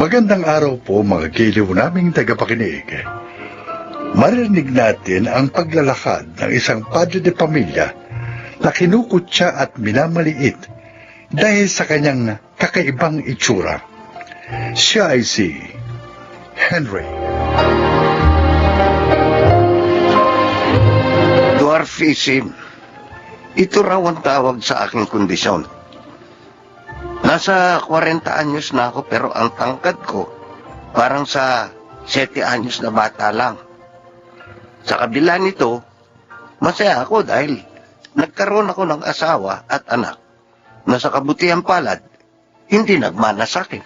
Magandang araw po mga giliw naming tagapakinig. Marinig natin ang paglalakad ng isang padre de pamilya na kinukutya at minamaliit dahil sa kanyang kakaibang itsura. Siya ay si Henry. Dwarfism. Ito raw ang tawag sa aking kondisyon. Nasa 40 anyos na ako pero ang tangkad ko parang sa 7 anyos na bata lang. Sa kabila nito, masaya ako dahil nagkaroon ako ng asawa at anak na sa kabutihan palad, hindi nagmana sa akin.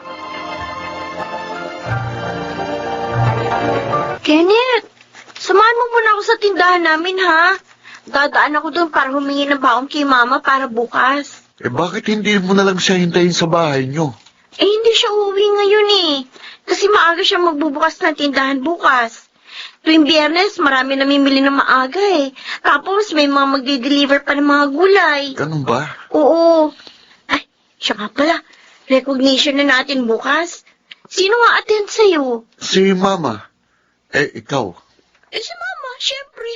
Kenneth, samahan mo muna ako sa tindahan namin, ha? Dadaan ako doon para humingi ng baon kay Mama para bukas. Bakit hindi mo na lang siya hintayin sa bahay nyo? Hindi siya uuwi ngayon Kasi maaga siya magbubukas ng tindahan bukas. Tuwing Biyernes, marami namimili ng maaga Tapos may mga magde-deliver pa ng mga gulay. Ganun ba? Oo. Ay, siya nga pala. Recognition na natin bukas. Sino nga attend sa'yo? Si Mama. Ikaw. Si Mama, syempre.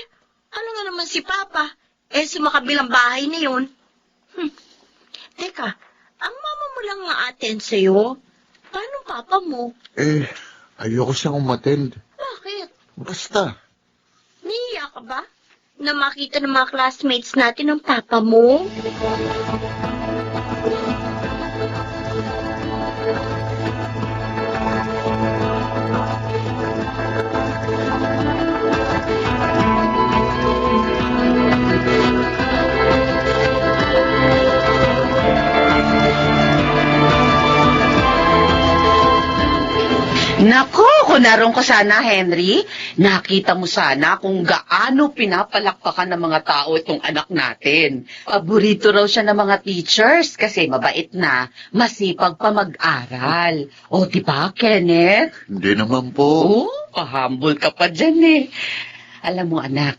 Ano nga naman si Papa? Sa makabilang bahay na yun. Teka, ang mama mo lang nga attend sa'yo? Paano Papa mo? Ayoko siyang umattend. Bakit? Basta. Niiyak ka ba? Na makita ng mga classmates natin ang Papa mo? Nako, kung naroon ka sana, Henry, nakita mo sana kung gaano pinapalakpakan ng mga tao itong anak natin. Paborito raw siya ng mga teachers kasi mabait na, masipag pa mag-aral. O, diba, Kenneth? Hindi naman po. Pahambol ka pa dyan Alam mo, anak,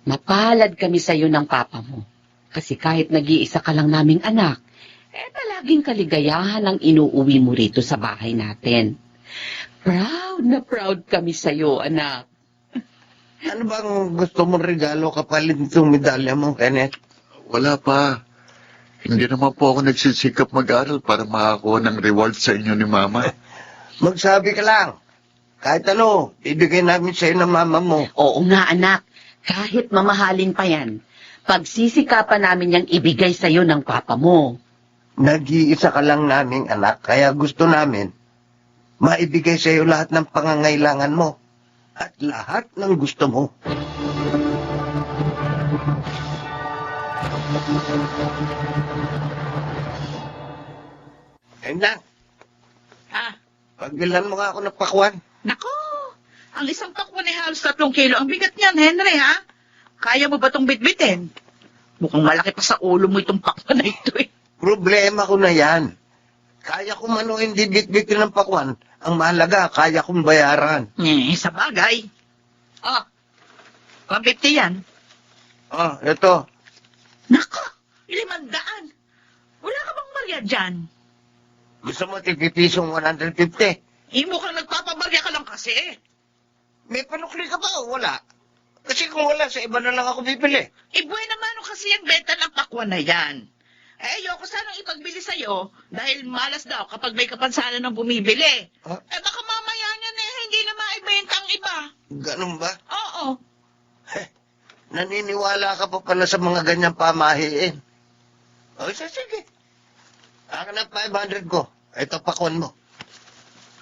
mapalad kami sa'yo ng papa mo. Kasi kahit nag-iisa ka lang naming anak, palaging kaligayahan ang inuuwi mo rito sa bahay natin. Proud na proud kami sa'yo, anak. Ano bang gusto mong regalo kapalit nitong medalya mo, Kenneth? Wala pa. Hindi naman po ako nagsisikap mag-aral para makakuha ng reward sa inyo ni Mama. Magsabi ka lang. Kahit ano, ibigay namin sa'yo ng mama mo. Oo nga, anak. Kahit mamahalin pa yan, pagsisikapan namin yung ibigay sa'yo ng papa mo. Nag-iisa ka lang naming anak, kaya gusto namin maibigay sa iyo lahat ng pangangailangan mo at lahat ng gusto mo. Endang, pagbilan mo nga ako ng pakwan. Nako, ang isang pakwan ay halos 3 kilo. Ang bigat niyan, Henry, ha? Kaya mo ba itong bitbitin? Mukhang malaki pa sa ulo mo itong pakwan na ito, Problema ko na yan. Kaya ko man o hindi bitbitin ng pakwan. Ang mahalaga, kaya kong bayaran. Sa bagay. 150 yan. Ito. Nako, 500. Wala ka bang barya dyan? Gusto mo tipipisong 150? Mukhang nagpapabarya ka lang kasi. May panukli ka ba o wala? Kasi kung wala, sa iba na lang ako bibili. Buwan naman kasi yung benta ng pakwan na yan. Ayoko sanang ipagbili sa'yo dahil malas daw kapag may kapansanan ng bumibili. Baka mamaya niyan hindi na maibenta ang iba. Ganun ba? Oo. Naniniwala ka pa pala sa mga ganyang pamahiin. Sige. Akin ang 500 ko. Ito pakwan mo.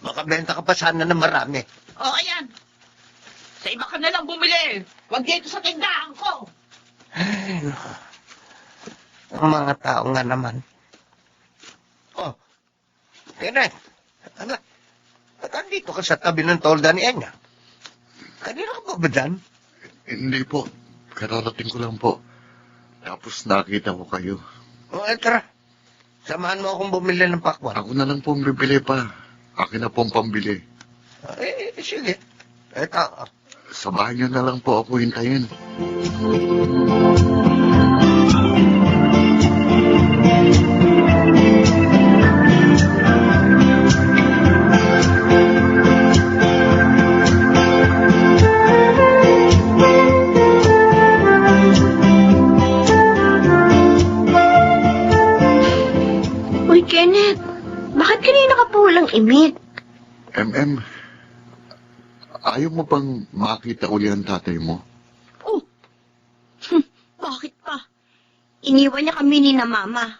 Makabenta ka pa sana ng marami. Ayan. Sa iba ka na lang bumili. Huwag dito sa tindahan ko. Ang mga tao nga naman. Kenneth. Ba't andito ka sa tabi ng tolda ni Enya? Kanina ka ba dyan? Hindi po. Kararating ko lang po. Tapos nakita ko kayo. Tara. Samahan mo akong bumili ng pakwan. Ako na lang pong bibili pa. Akin na pong pambili. Sige. Ito. Sa bahay niyo na lang po ako hintayin. Kenneth, bakit kanina ka pa walang imik? Ayaw mo bang makita uli ang tatay mo? Oh, bakit pa? Iniwan niya kami ni na mama.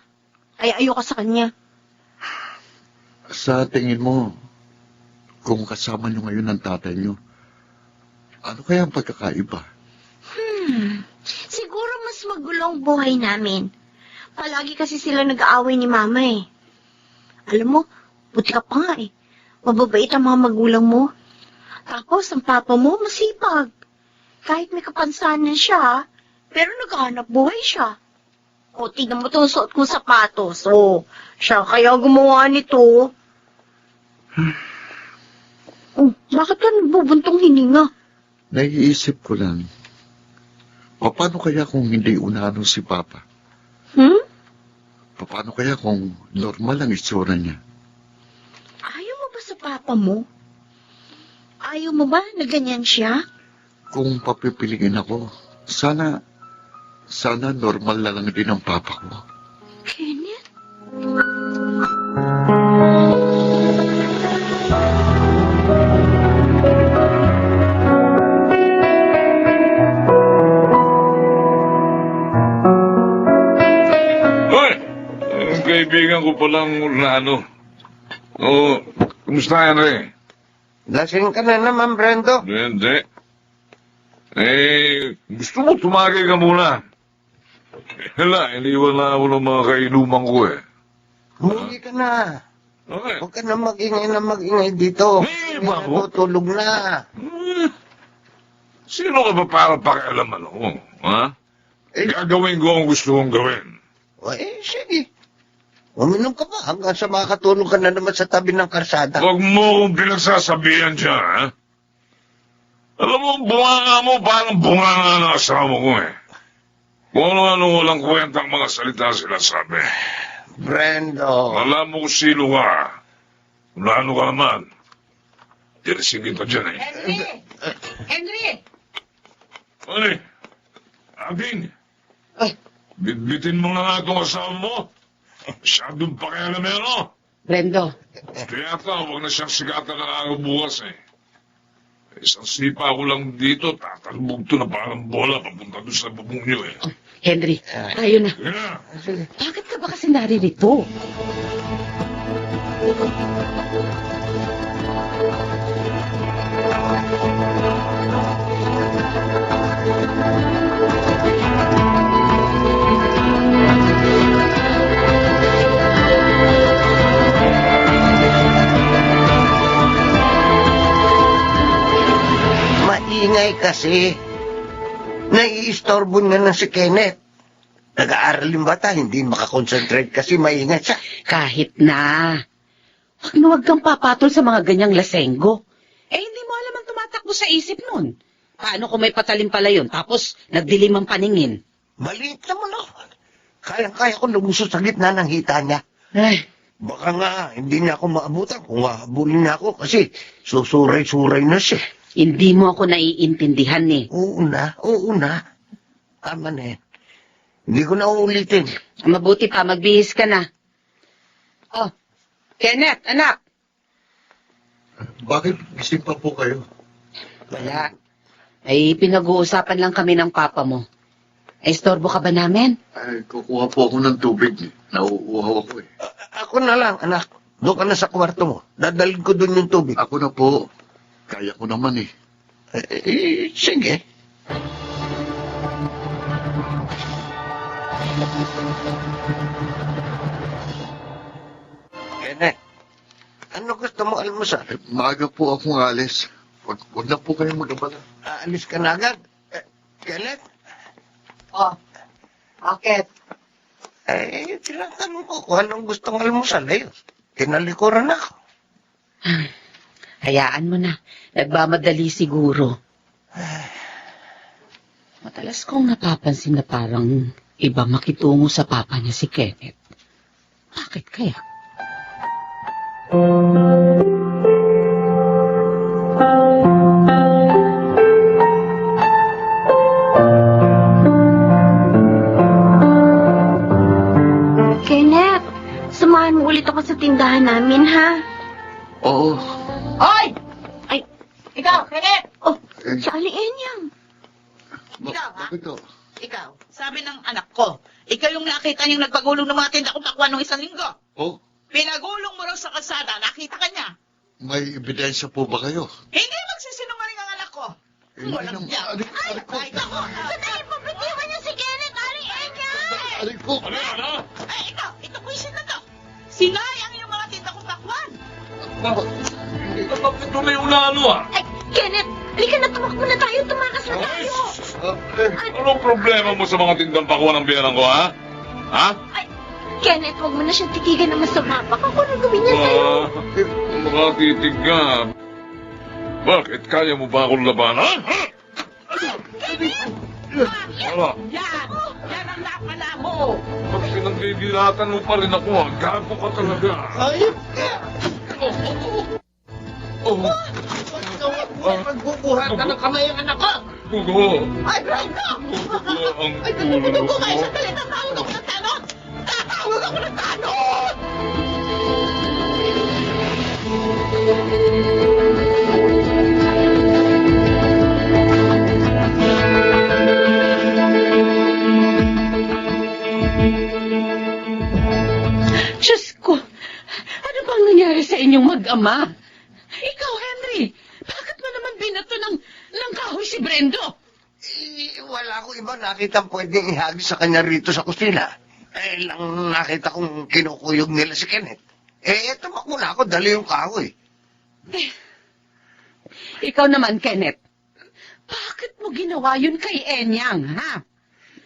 Kaya ayoko sa kanya. Sa tingin mo, kung kasama niyo ngayon ang tatay niyo, ano kaya ang pagkakaiba? Siguro mas magulo ang buhay namin. Palagi kasi sila nag-aaway ni mama eh. Alam mo, buti ka pa nga eh. Mababait ang mga magulang mo. Tapos, ang papa mo, masipag. Kahit may kapansanan siya, pero naghahanap buhay siya. O, tignan mo itong suot kong sapatos. O, siya kaya gumawa nito. Oh, bakit ka nagbubuntong hininga? Naiisip ko lang, paano kaya kung hindi unahan si Papa? Paano kaya kung normal ang itsura niya? Ayaw mo ba sa papa mo? Ayaw mo ba na ganyan siya? Kung papipiliin ako, sana normal na lang din ang Papa ko. Kenneth? Hoy! Ang kaibigan ko palang na ano. Oo, kumusta yan, Ray? Lasing ka na naman, Brendo. Hindi. Gusto mo tumagay ka muna. Hala, iniwan na ako ng mga kainuman ko eh. Huli ka na. Okay. Huwag ka na mag-ingay dito. May iba ko? Natutulog na. Sino ka ba para pakialaman ako? Ha? Gagawin ko ang gusto kong gawin. O, sige. Uminom ka ba hanggang sa makakatulog ka na naman sa tabi ng karsada? Huwag mo kong pinagsasabihan dyan, ha? Alam mo, bunganga mo parang bunganga ng asawa ko eh. Kung ano-ano walang kwentang mga salita sila sabi. Brendo. Alam mo kung sino ka. Kung ano ka naman. Tirisin kita dyan eh. Henry! Ay, Aging. Ay. Bitbitin mo na nga itong asawa mo. Masyadong pakialam yan, no? Brendo, Kaya huwag na siyang sigatan ng araw bukas eh. Isang sipa ko lang dito, tatalbog to na parang bola papunta doon sa bubong niyo eh. Henry, tayo na. Sige na. Bakit ka ba kasi naririto? Maingay kasi. Naiistorbo nga na si Kenneth. Nag-aaral yung bata, hindi makakonsentrate kasi maingay siya. Kahit na. Huwag kang papatol sa mga ganyang lasenggo. Hindi mo alam ang tumatakbo sa isip nun. Paano kung may patalim pala yun, tapos nagdilim ang paningin? Maliit naman ako. Kaya ko lumusot sa gitna ng hita niya. Ay, Baka nga, hindi niya ako maabutan kung hahabulin niya ako kasi susuray-suray na siya. hindi mo ako naiintindihan eh. Oo na. Tama na yan. Hindi ko na uulitin. Mabuti pa, magbihis ka na. Oh, Kenneth, anak. Bakit gising pa po kayo? Wala. Ay, pinag-uusapan lang kami ng papa mo. Ay, istorbo ka ba namin? Ay, kukuha po ako ng tubig. Nauuhaw ako eh. Ako na lang, anak. Doon ka na sa kwarto mo. Dadalhin ko doon yung tubig. Ako na po. Kaya ko naman eh. Sige. Kenneth, ano gusto mo almusal? Maaga po akong alis. Wag na po kayong mag-abala. Aalis ka na agad? Kenneth? Oh, bakit? Tinatanong ko kung anong gustong almusal. Ayun, tinalikuran ako. Hayaan mo na. Nagmamadali siguro. Madalas kong napapansin na parang iba makitungo sa papa niya si Kenneth. Bakit kaya? Kenneth, samahan mo ulit ako sa tindahan namin, ha? Oo. Hoy! Ay, ikaw, Kenneth! Oh, Eh, si Ali Enyang. Ikaw, ha? bakit to? Ikaw, sabi ng anak ko, ikaw yung nakita niyang nagpagulong ng mga tinda kong pakwan nung isang linggo. Oh, Pinagulong mo raw sa kalsada, nakita ka niya. may ebidensya po ba kayo? Hindi magsisinungaling ang anak ko. Hindi Walang naman. diyan. Ay, ako. Sandali po, bitiwan niyo si Kenneth, Ali Enyang! Aray ko! Ano yan, ha? Ay, ito buwisit na to. Sinayang yung mga tinda kong pakwan. Bakit ito na yung lalo, ah? Ay, Kenneth, halika na, tumakbo na tayo, tumakas na tayo. Anong problema mo sa mga tindang pakuha ng biyanan ko, ha? Ha? Ay, Kenneth, huwag mo na siyang titigan na masama. Baka kung ano gawin niya sa'yo. Makatitig ka. Bakit? Kaya mo ba akong labanan? Ha? Wala. Yan ang napala mo. Pag pinanggigilatan mo pa rin ako, ha? Gago ka talaga. Magbubuhat ka ng kamay ang anak ko. Gugo. Ay, Brando! Gugo ang Ay, ulo dugo ko. kayo sa galit. Tatawag ako ng tanot! Tatawag ako ng tanot! Diyos ko, ano bang nangyari sa inyong mag-ama? Ikaw, Henry, bakit mo naman binato ng kahoy si Brendo? Wala ko iba nakita pwedeng ihagis sa kanya rito sa kusina. Lang nakita kong kinukuyog nila si Kenneth. Tumakbo na ako, dali yung kahoy. Ikaw naman, Kenneth, bakit mo ginawa yun kay Enyang, ha?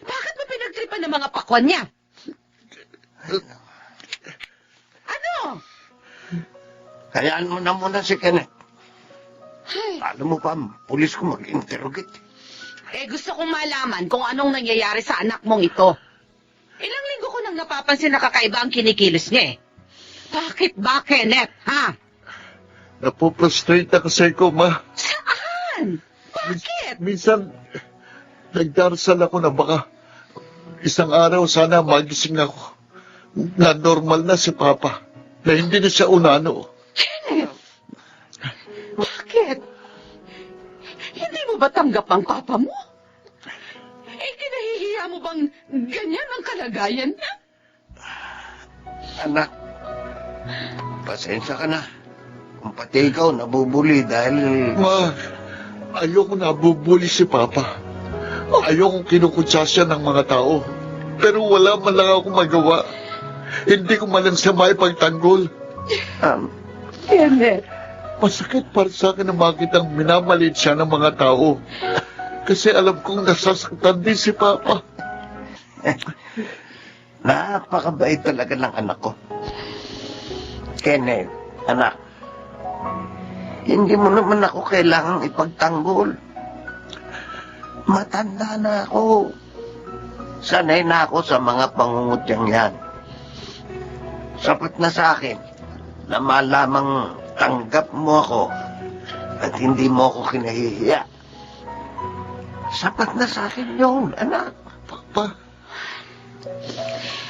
Bakit mo pinagtripan ng mga pakwan niya? Ano? Hayaan mo na muna si Kenneth. Ay, Alam mo pa, pulis ko mag-interrogate. gusto kong malaman kung anong nangyayari sa anak mong ito. Ilang linggo ko nang napapansin na kakaiba ang kinikilos niya eh. Bakit ba, Kenneth, ha? Napoprostrate na kasi ko, ma. Saan? Bakit? Minsan, nagdarasal ako na baka isang araw sana magising ako na normal na si Papa, na hindi na siya unano. Kenneth, bakit? Hindi mo ba tanggap ang papa mo? Kinahihiya mo bang ganyan ang kalagayan niya? Anak, pasensya ka na. Kung pati ikaw nabubuli dahil... Ma, ayoko nabubuli si Papa. Ayoko kinukutsa siya ng mga tao. Pero wala man lang ako magawa. Hindi ko man lang siya maipagtanggol. Kenneth, Masakit para sa akin na makitang minamalit siya ng mga tao. Kasi alam kong nasasaktan din si Papa. Napakabait talaga ng anak ko. Kenneth, anak, hindi mo naman ako kailangang ipagtanggol. Matanda na ako. Sanay na ako sa mga pangungutyang yan. Sapat na sa akin na malamang tanggap mo ako at hindi mo ako kinahihiya. Sapat na sa akin yun, anak. Papa,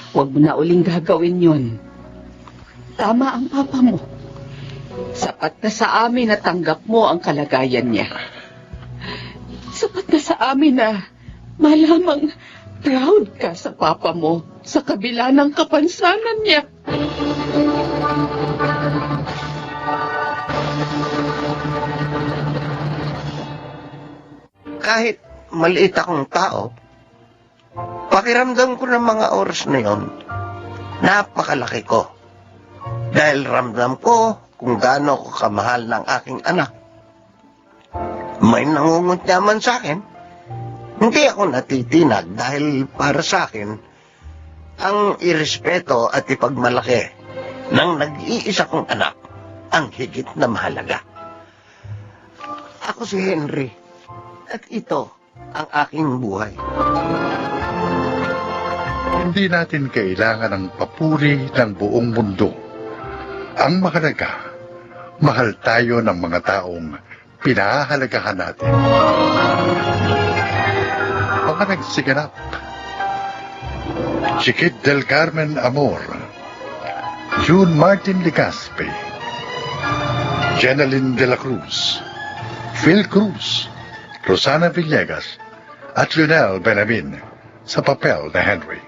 huwag mo na uling gagawin yun. Tama ang papa mo. Sapat na sa amin na tanggap mo ang kalagayan niya. Sapat na sa amin na malamang proud ka sa papa mo sa kabila ng kapansanan niya. Kahit maliit akong tao, pakiramdam ko ng mga oras na yon, napakalaki ko. Dahil ramdam ko kung gaano ko kamahal ng aking anak. May nangungutya man sa akin, hindi ako natitinag dahil para sa akin, ang irespeto at ipagmalaki ng nag-iisa kong anak ang higit na mahalaga. Ako si Henry. At ito ang aking buhay. Hindi natin kailangan ng papuri ng buong mundo. Ang mahalaga, mahal tayo ng mga taong pinahahalagahan natin. Mga nagsiganap. Chiquit del Carmen Amor. June Martin Legaspi, Jeneline de la Cruz, Phil Cruz, Rosana Villegas, at Lionel Benamin sa papel na Henry.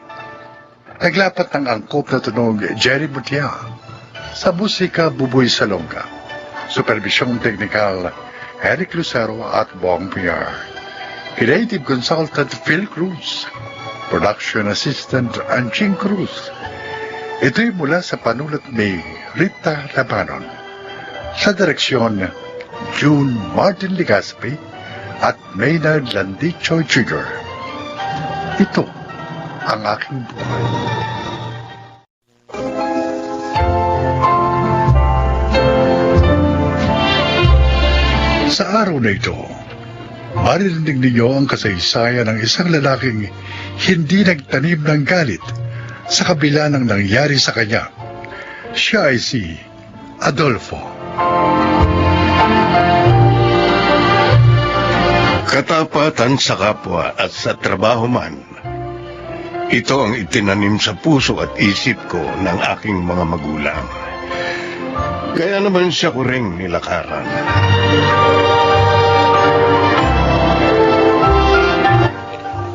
Naglapat ng angkop na tunog Jerry Butia, sa musika Buboy Salonga, supervisyong teknikal Eric Lucero at Bong PR, creative consultant Phil Cruz, production assistant Anching Cruz. Ito'y mula sa panulat ni Rita Labanon, sa direksyon June Martin Legaspi at Maynard Landicho Jr. Ito ang aking buhay. Sa araw na ito, maririnig ninyo ang kasaysayan ng isang lalaking hindi nagtanim ng galit sa kabila ng nangyari sa kanya. Siya ay si Adolfo. Katapatan sa kapwa at sa trabaho man, ito ang itinanim sa puso at isip ko ng aking mga magulang. Kaya naman siya ko ring nilakaran.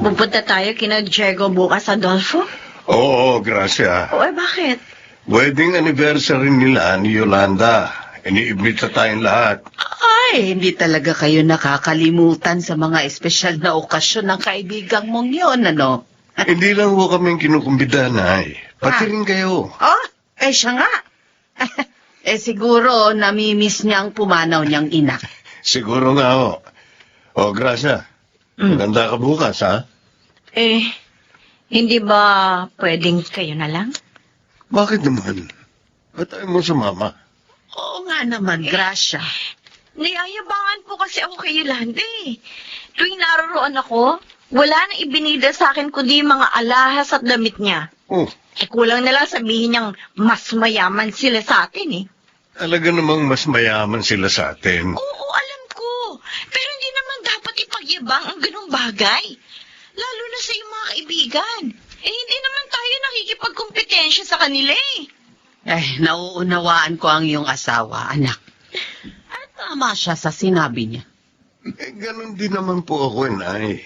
Pupunta tayo kina Diego bukas, Adolfo? Oo, Gracia. O bakit? Wedding anniversary nila ni Yolanda. Iniimbita tayong lahat. Ay, hindi talaga kayo nakakalimutan sa mga espesyal na okasyon ng kaibigang mong yun, ano? Hindi lang ho kaming kinukumbida, Nay. Pati rin kayo. Oh, siya nga. Siguro namimiss niya ang pumanaw niyang ina. Siguro nga ho. O, Gracia. Maganda ka bukas, ha? Hindi ba pwedeng kayo na lang? Bakit naman? Ba't ayaw mo sumama? Oo nga naman, Gracia. Niyayabangan po kasi ako kay Yolanda eh. Tuwing naroroon ako, wala nang ibinida sa akin kundi mga alahas at damit niya. Oh, Kulang na lang sabihin niyang mas mayaman sila sa atin eh. talaga namang mas mayaman sila sa atin. Oo, alam ko. Pero hindi naman dapat ipagyabang ang ganung bagay. Lalo na sa iyong mga kaibigan. Hindi naman tayo nakikipagkompetensya sa kanila eh. Nauunawaan ko ang iyong asawa, anak. At tama siya sa sinabi niya. Ganon din naman po ako, Nay.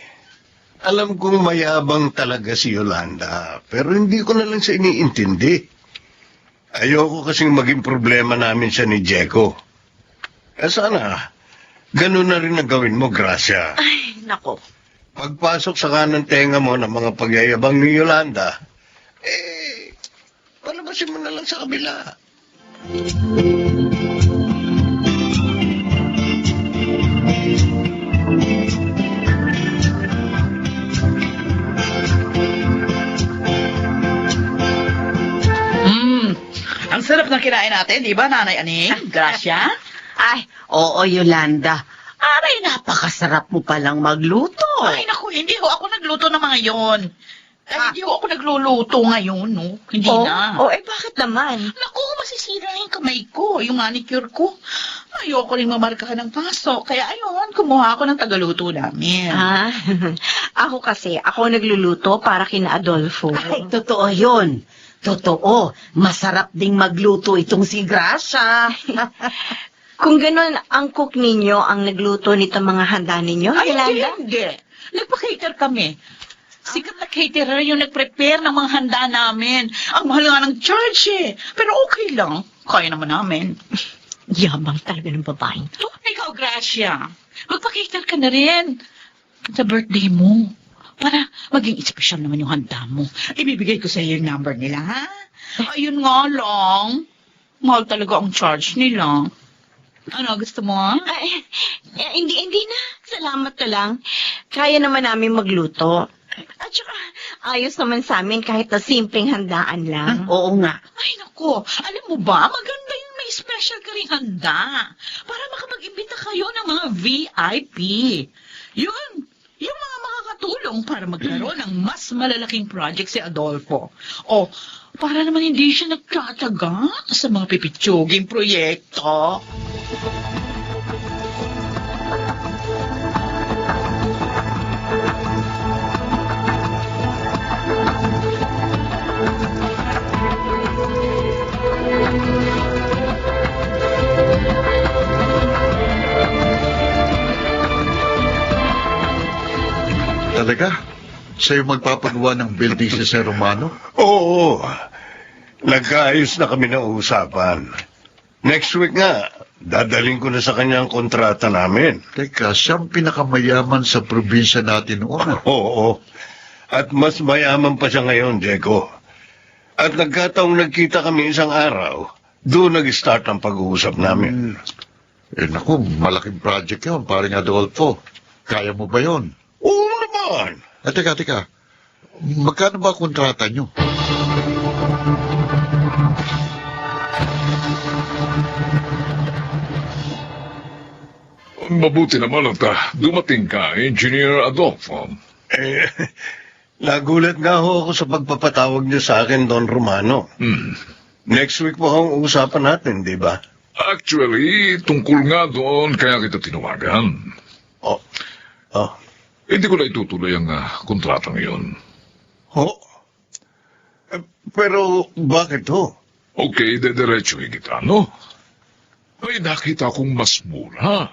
Alam kong mayabang talaga si Yolanda, pero hindi ko na lang siya iniintindi. Ayoko kasing maging problema namin siya ni Jeko. Sana, ganun na rin ang gawin mo, Gracia. Ay, nako. Pagpasok sa kanang tenga mo ng mga pagyayabang ni Yolanda, palabasin mo na lang sa kabila. Ang sarap ng kinain natin, di ba, Nanay Aning? Gracia? Ay, oo, Yolanda. Aray, napakasarap mo palang magluto. Ay, naku, hindi ho ako nagluto ng mga yon. Hindi ho ako nagluluto ngayon, no? Hindi na. Bakit naman? Naku, masisira yung kamay ko, yung manicure ko. Ayoko rin mamarkahan ng pasok, kaya ayun, kumuha ako ng tagaluto namin. Ako kasi, ako nagluluto para kina Adolfo. Ay, totoo yun. Totoo. Masarap ding magluto itong si Gracia. Kung ganun ang cook ninyo ang nagluto nito mga handa ninyo, Yolanda? Hindi. Nagpa-cater kami. Sikat na caterer yung nag-prepare ng mga handa namin. Ang mahal nga ng charge eh. Pero okay lang. Kaya naman namin. Yabang talaga ng babaeng to. Ikaw, Gracia, magpa-cater ka na rin sa birthday mo. Para maging espesyal naman yung handa mo. Ibibigay ko sa iyo yung number nila, ha? Ayun nga lang. Mahal talaga ang charge nila. Ano, gusto mo? Hindi na. Salamat na lang. Kaya naman namin magluto. At saka, ayos naman sa amin kahit na simpleng handaan lang. Oo nga. Ay, naku. Alam mo ba, maganda yung may special ka ring handa. Para makapag-imbita kayo ng mga VIP. Yun. Yung mga makakatulong para magkaroon ng mas malalaking project si Adolfo. O, para naman hindi siya nagtataga sa mga pipitsuging proyekto. Talaga? Sa'yo magpapagawa ng building si Sir Romano? Oo, nagkaayos na kami ng usapan. Next week nga, dadaling ko na sa kanya ang kontrata namin. Teka, siyang pinakamayaman sa probinsya natin noon. Oo, at mas mayaman pa siya ngayon, Diego. At nagkataong nagkita kami isang araw, doon nag-start ang pag-uusap namin. Naku, malaking project yun, paring Adolfo. Kaya mo ba yun? Oo naman. Teka. Magkano ba kontrata nyo? Mabuti naman at dumating ka, Engineer Adolfo. Nagulat nga ho ako sa pagpapatawag niyo sa akin, Don Romano. Next week po ang usapan natin, di ba? Actually, tungkol nga doon kaya kita tinawagan. Oh. Hindi ko na itutuloy ang kontratang iyon. Oh. Pero bakit ho? Okay, dediretsuhin kita, no? May nakita kong mas mura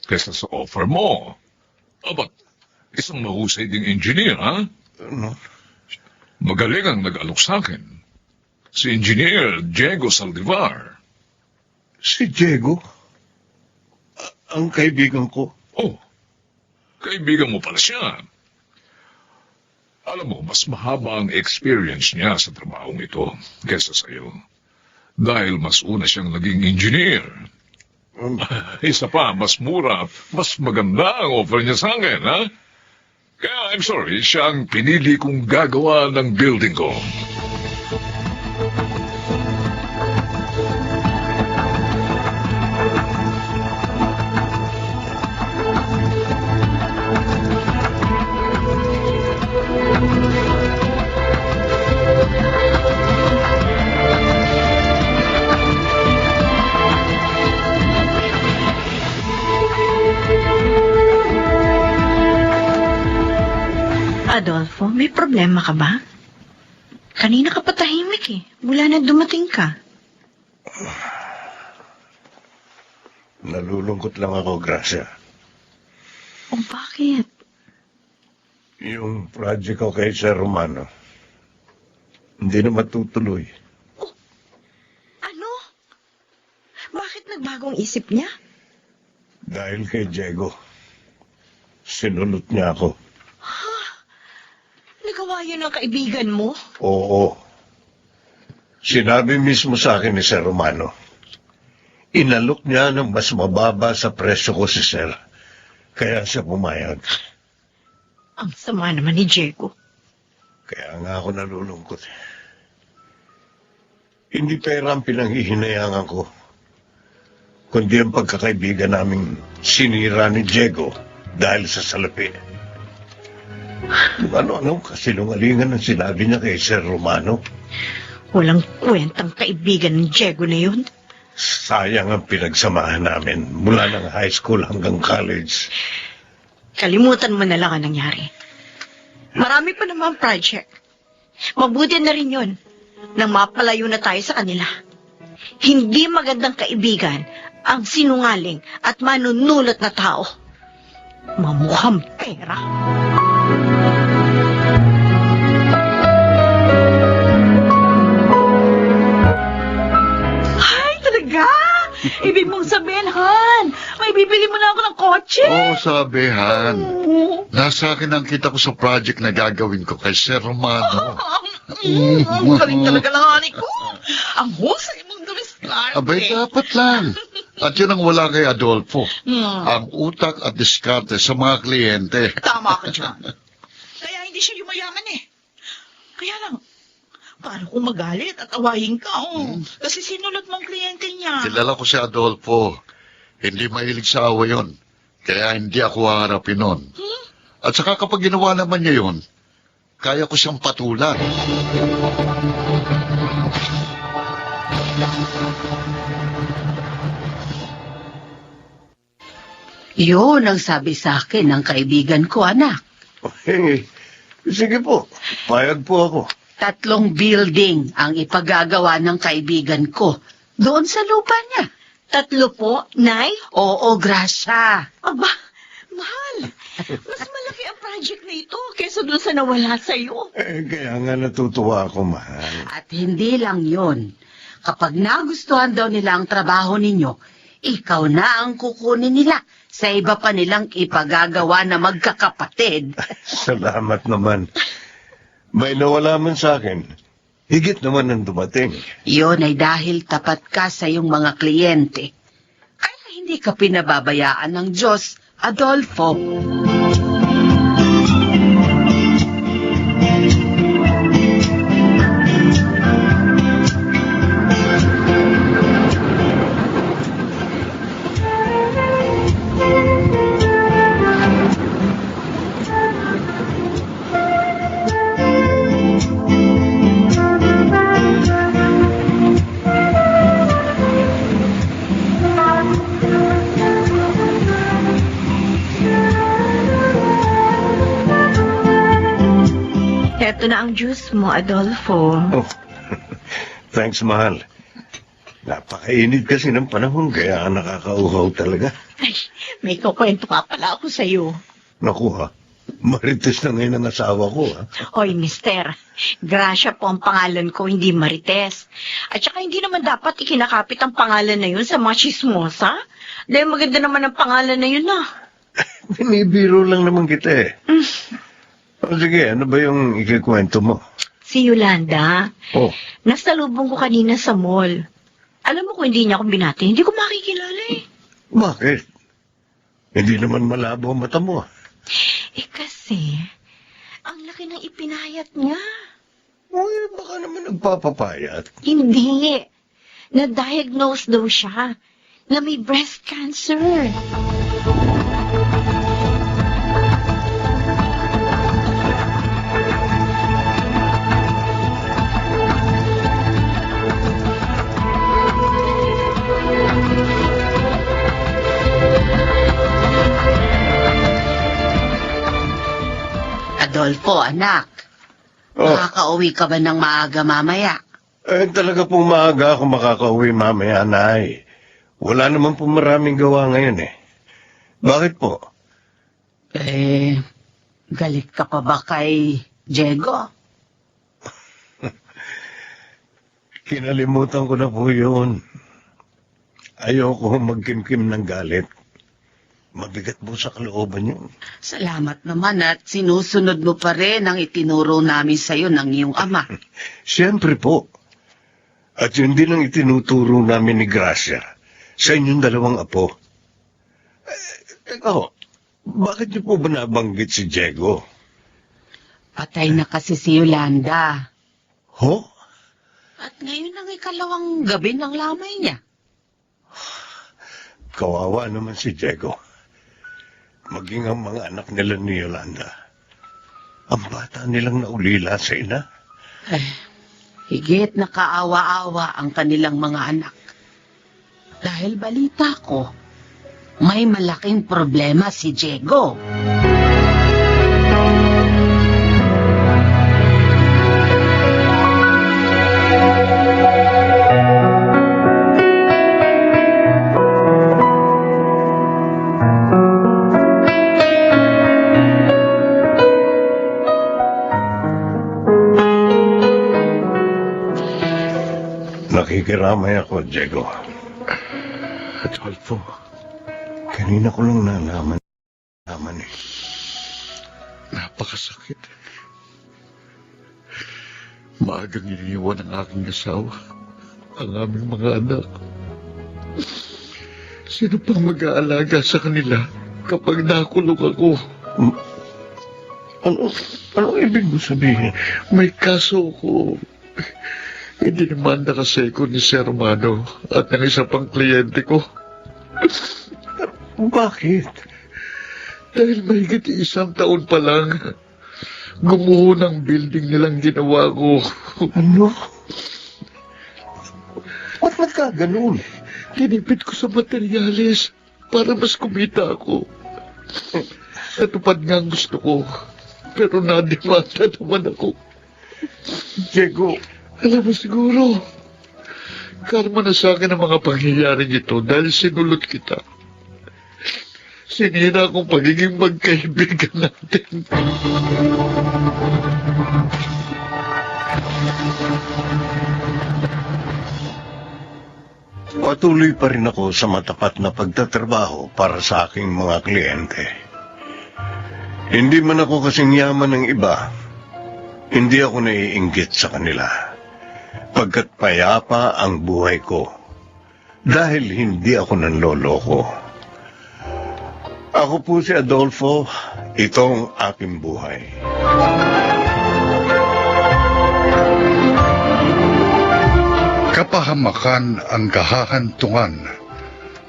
kaysa sa offer mo. Ba't isang mahusay ding engineer, ha? Ano? Magaling ang nag-alok sa akin. Si Engineer Diego Saldivar. Si Diego? Ang kaibigan ko. Oh, kaibigan mo pala siya. Alam mo, mas mahaba ang experience niya sa trabahong ito kaysa sa iyo. Dahil mas una siyang naging engineer. Isa pa, mas mura, mas maganda ang offer niya sa akin, ha? Kaya I'm sorry, siya ang pinili kong gagawa ng building ko. Adolfo, may problema ka ba? Kanina ka pa tahimik eh. Mula na dumating ka. Nalulungkot lang ako, Gracia. O bakit? Yung project ko kay Sir Romano, hindi na matutuloy. Ano? Bakit nagbagong isip niya? Dahil kay Diego, sinunod niya ako. Nagawa yun ng kaibigan mo? Oo. Sinabi mismo sa akin ni Sir Romano, inalok niya ng mas mababa sa presyo ko si Sir. Kaya siya pumayag. Ang sama naman ni Diego. Kaya nga ako nalulungkot. Hindi pera ang pinanghihinayangan ko, kundi ang pagkakaibigan naming sinira ni Diego dahil sa salapi. Ano kasinungalingan ang sinabi niya kay Sir Romano? Walang kwentang kaibigan ng Diego na yun. Sayang ang pinagsamahan namin mula ng high school hanggang college. Kalimutan mo na lang ang nangyari. Marami pa naman project. Mabuti na rin yun nang mapalayo na tayo sa kanila. Hindi magandang kaibigan ang sinungaling at manunulot na tao. Mamukhang pera. Ay, talaga? Ibig mong sabihin, Han, may bibili mo na ako ng kotse. Oo, sabi, Han. Nasa akin ang kita ko sa project na gagawin ko kay Sir Romano. Ang galing talaga ng honey ko. Ang husay mong dumiskarte. Abay, dapat lang. At yun ang wala kay Adolfo. Ang utak at diskarte sa mga kliyente. Tama ka dyan. Kaya hindi siya yumayaman eh. Kaya lang, paano kung magalit at awayin ka, Kasi sinulot mong kliyente niya. Kilala ko si Adolfo. Hindi mahilig sa awa yun. Kaya hindi ako haharapin nun. At saka kapag ginawa naman niya yun, kaya ko siyang patulan. Yun ang sabi sa akin ng kaibigan ko, anak. Sige po, payag po ako. 3 building ang ipagagawa ng kaibigan ko. Doon sa lupa niya. 3 po, Nay? Oo, Gracia. Aba, mahal. Mas malaki ang project na ito kaysa dun sa nawala sa'yo. Kaya nga natutuwa ako, mahal. At hindi lang yon. Kapag nagustuhan daw nila ang trabaho ninyo, ikaw na ang kukunin nila sa iba pa nilang ipagagawa na magkakapatid. Salamat naman. May nawala man sa akin. Higit naman ang dumating. Iyon ay dahil tapat ka sa iyong mga kliyente. Kaya hindi ka pinababayaan ng Diyos, Adolfo. Eto na ang juice mo, Adolfo. Oh, thanks, mahal. Napakainit kasi ng panahon, kaya nakakauhaw talaga. Ay, may kukwento pa pala ako sa'yo. Naku ha, marites na ngayon ang asawa ko ha. Hoy, mister, Gracia po ang pangalan ko, hindi Marites. At saka hindi naman dapat ikinakapit ang pangalan na yun sa mga chismosa. Dahil maganda naman ang pangalan na yun, ah. Binibiro lang naman kita eh. O sige, ano ba yung ikikwento mo? Si Yolanda, Oh, nasalubong ko kanina sa mall. Alam mo kung hindi niya akong binati, hindi ko makikilala eh. bakit? Hindi naman malabo ang mata mo. Eh kasi, ang laki ng ipinayat niya. Uy, baka naman nagpapapayat. Hindi. Na-diagnose daw siya na may breast cancer. Adolfo, anak, Oh, makakauwi ka ba ng maaga mamaya? talaga pong maaga ako makakauwi mamaya, Nay. Wala naman po maraming gawa ngayon eh. Bakit po? Galit ka pa ba kay Diego? Kinalimutan ko na po yun. Ayoko magkimkim ng galit. Mabigat po sa kalooban yun. Salamat naman at sinusunod mo pa rin ang itinuro namin sa'yo ng iyong ama. Siyempre po. At yun din ang itinuturo namin ni Gracia sa inyong dalawang apo. Teka ho, bakit niyo po ba nabanggit si Diego? Patay na kasi si Yolanda. Ho? At ngayon ang ikalawang gabi ng lamay niya. Kawawa naman si Diego. Maging ang mga anak nila ni Yolanda. Ang bata nilang naulila sa ina. Higit na kaawa-awa ang kanilang mga anak. Dahil balita ko, may malaking problema si Diego. Nakikiramay ako, Diego. Adolfo, Kanina ko lang nalaman eh. napakasakit. Maagang iniwan ang aking asawa, ang aming mga anak. Sino pang mag-aalaga sa kanila kapag nakulong ako? Ano ibig mo sabihin? May kaso ko. Idinimanda kasi ko ni Sir Romano at ng isa pang kliyente ko. Bakit? Dahil mahigit 1 taon pa lang, gumuho ng building nilang ginawa ko. Ano? Ba't nagkaganon? Tinipid ko sa materyales para mas kumita ako. Natupad nga ang gusto ko, pero nadimanda naman ako. Diego, Alam mo siguro, karma na sa akin ang mga pangyayaring ito dahil sinulot kita. Sinira kong pagiging magkaibigan natin. Patuloy pa rin ako sa matapat na pagtatrabaho para sa aking mga kliyente. Hindi man ako kasing yaman ng iba, hindi ako naiinggit sa kanila. Pagkat payapa ang buhay ko, dahil hindi ako nanloloko. Ako po si Adolfo, itong aking buhay. Kapahamakan ang kahahantungan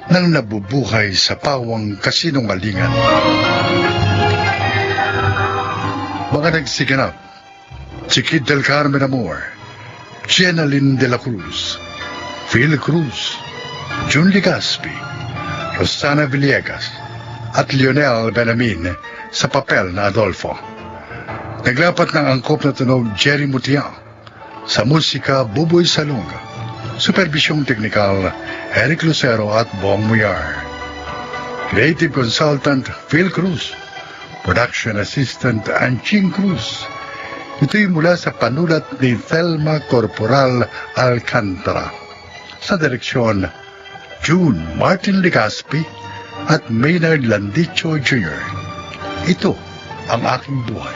ng nabubuhay sa pawang kasinungalingan. Mga nagsiganap, si Kid del Carmen Amor, Jenaline de la Cruz, Phil Cruz, Jun Ligaspi, Rosana Villegas, at Lionel Benamin sa papel na Adolfo. Naglapat ng angkop na tunog Jerry Mutiang, sa musika Buboy Salonga, supervisyong teknikal Eric Lucero at Bong Muyar. Creative Consultant Phil Cruz, Production Assistant Anching Cruz. Ito'y mula sa panulat ni Thelma Corporal Alcantara. Sa direksyon, June Martin Ligaspi at Maynard Landicho Jr. Ito ang aking buhay.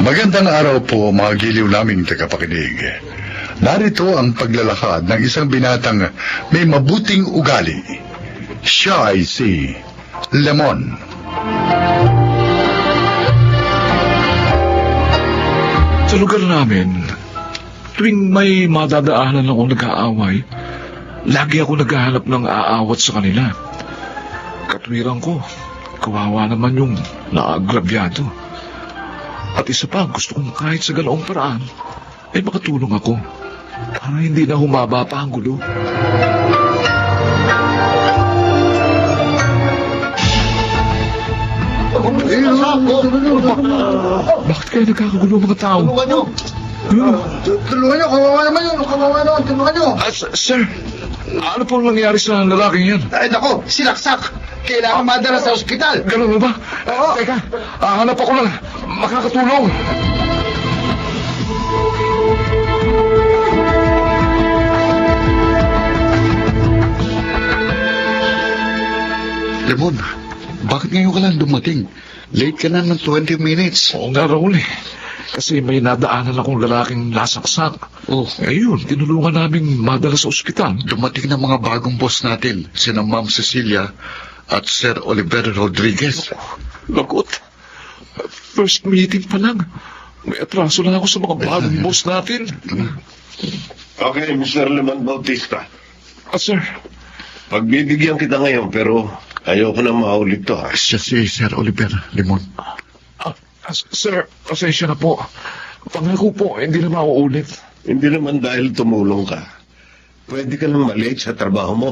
Magandang araw po mga giliw naming tagapakinig. Narito ang paglalakad ng isang binatang may mabuting ugali. Siya ay si Lemon. Sa lugar namin, tuwing may madadaanan akong nag-aaway, lagi ako naghahanap ng aawat sa kanila. Katwiran ko, kawawa naman yung naagrabyado. At isa pa, gusto kong kahit sa ganoong paraan, ay makatulong ako para hindi na humaba pa ang gulo. Bakit kayo nagkakagulo mga tao? Tulungan niyo, kawawa naman yun, tulungan niyo. Sir, ano pong nangyari sa lalaking yan? Ay nako, sinaksak. Kailangan madala sa ospital. Ganun ba? Oo. Teka, hanap ako lang. Makakatulong. Lemon, bakit ngayon ka lang dumating? Late ka na ng 20 minutes. Oo nga, Raul eh. Kasi may nadaanan akong lalaking nasaksak. Oh, Ayun, tinulungan naming madala sa ospital. dumating na mga bagong boss natin, sina Ma'am Cecilia at Sir Oliver Rodriguez. Lagot. First meeting pa lang. May atraso lang ako sa mga bagong boss natin. Okay, Mr. Lemon Bautista. Sir, Pagbibigyan kita ngayon pero ayoko na maulit to ha. Siya si Sir Oliver Limon. sir, pasensya na po. Pangako po, hindi na mauulit. Hindi naman dahil tumulong ka. Pwede ka lang malate sa trabaho mo.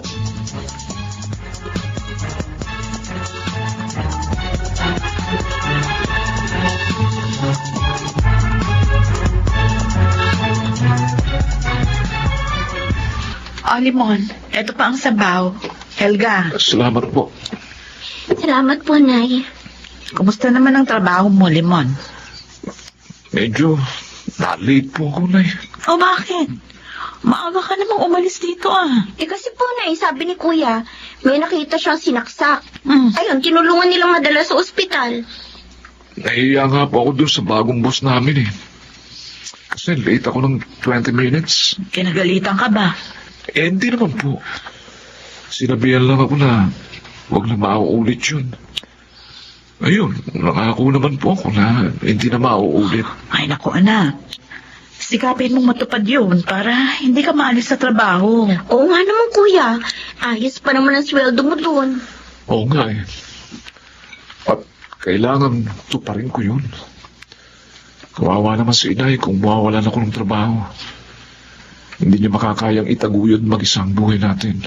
Limon, eto pa ang sabaw. Helga, Salamat po. Salamat po, Nay. kumusta naman ang trabaho mo, Limon? Medyo na-late po ako, Nay. O bakit? Maaga ka namang umalis dito Kasi po, Nay, sabi ni Kuya, may nakita siyang sinaksak. Mm. Ayun, tinulungan nilang madala sa ospital. Nahiya nga po ako dun sa bagong boss namin eh. Kasi late ako ng 20 minutes. Kinagalitan ka ba? Hindi naman po. Sinabihan lang ako na huwag na mauulit yun. Ayun, nangako naman po ako na hindi na mauulit. Ay naku anak, sikapin mong matupad yun para hindi ka maalis sa trabaho. Oo nga naman, Kuya. Ayos pa naman ang sweldo mo doon. Oo nga eh. At kailangan tuparin ko yun. Kawawa naman si inay kung mawawalan ako ng trabaho. Hindi niya makakayang itaguyod mag-isang buhay natin.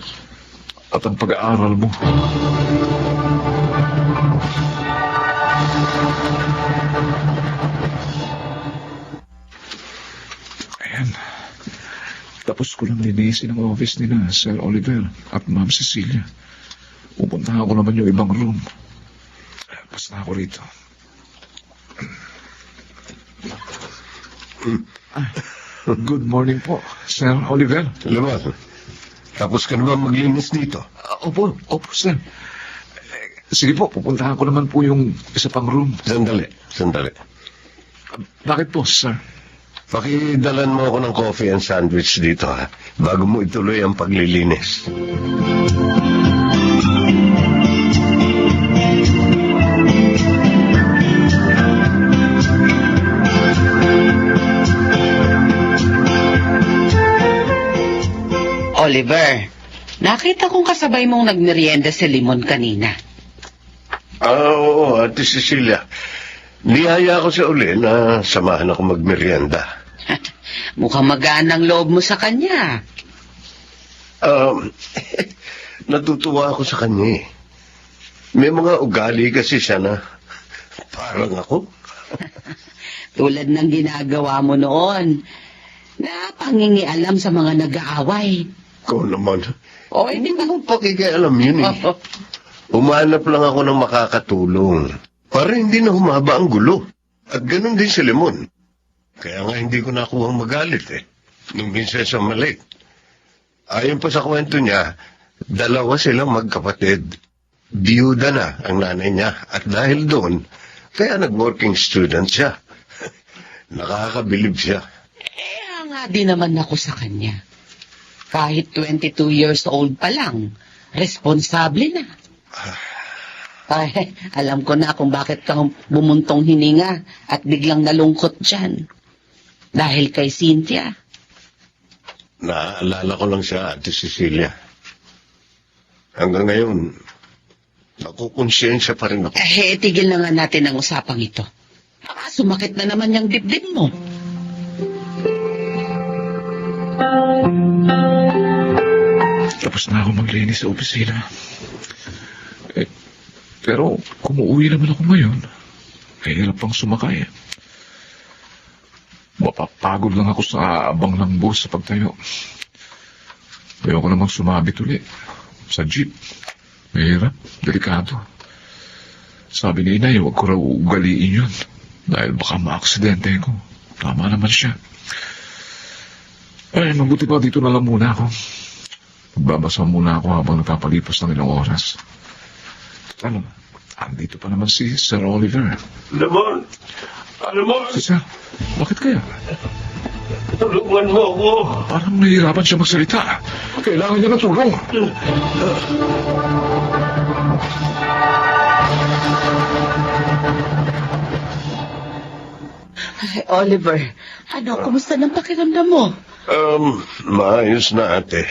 At ang pag-aaral mo. Ayan. Kakatapos ko lang linisin ang office nila, Sir Oliver at Ma'am Cecilia. Pupuntahan ko naman yung ibang room. Basta ako rito. Good morning po, Sir Oliver. Lamang, tapos ka na ba maglinis dito? Opo, sir. Sige po, pupuntahan ko naman po yung isa pang room. Sandali. Bakit po, sir? Pakidalan mo ako ng coffee and sandwich dito, ha? Bago mo ituloy ang paglilinis. Oliver, nakita kong kasabay mong nagmerienda si Limon kanina. Oo, Ate Cecilia. Niyaya ko sa uli na samahan ako magmerienda. Mukhang magaan ang loob mo sa kanya. Natutuwa ako sa kanya eh. May mga ugali kasi siya na parang ako. Tulad ng ginagawa mo noon, na pangingialam sa mga nag-aaway. Ko naman. O, hindi ba? Anong pakikialam yun eh. Umanap lang ako ng makakatulong para hindi na humaba ang gulo. At ganun din si Lemon. Kaya nga hindi ko nakuhang magalit eh. Nung minsan sa maliit. Ayon pa sa kwento niya, dalawa silang magkapatid. Biyuda na ang nanay niya. At dahil doon, kaya nag-working student siya. Nakakabilib siya. Nga din naman ako sa kanya. Kahit 22 years old pa lang, responsable na. Ay, alam ko na kung bakit ka bumuntong hininga at biglang nalungkot dyan. Dahil kay Cynthia. Naalala ko lang siya, Ate Cecilia. Hanggang ngayon, nakukonsensya pa rin ako. Tigil na nga natin ang usapang ito. Baka sumakit na naman yung dibdib mo. Tapos na ako maglinis sa opisina. Pero kung uuwi naman ako ngayon, hirap pang sumakay. Mapapagod lang ako sa abang ng bus sa pagtayo. Ayoko namang sumabit uli sa jeep. Mahirap, delikado. Sabi ni inay, huwag ko raw ugaliin yun. Dahil baka maaksidente ko. Tama naman siya. Ay, mabuti pa dito na lang muna ako. Magbabasa muna ako habang nagpapalipas ng ilang oras. Ano, andito pa naman si Sir Oliver. Lemon! Lemon! Si Sir, bakit kaya? Tulungan mo ako! Parang nahihirapan siya magsalita. Kailangan niya ng tulong. Ay, Oliver, kumusta ng pakiramdam mo? Maayos na, ate.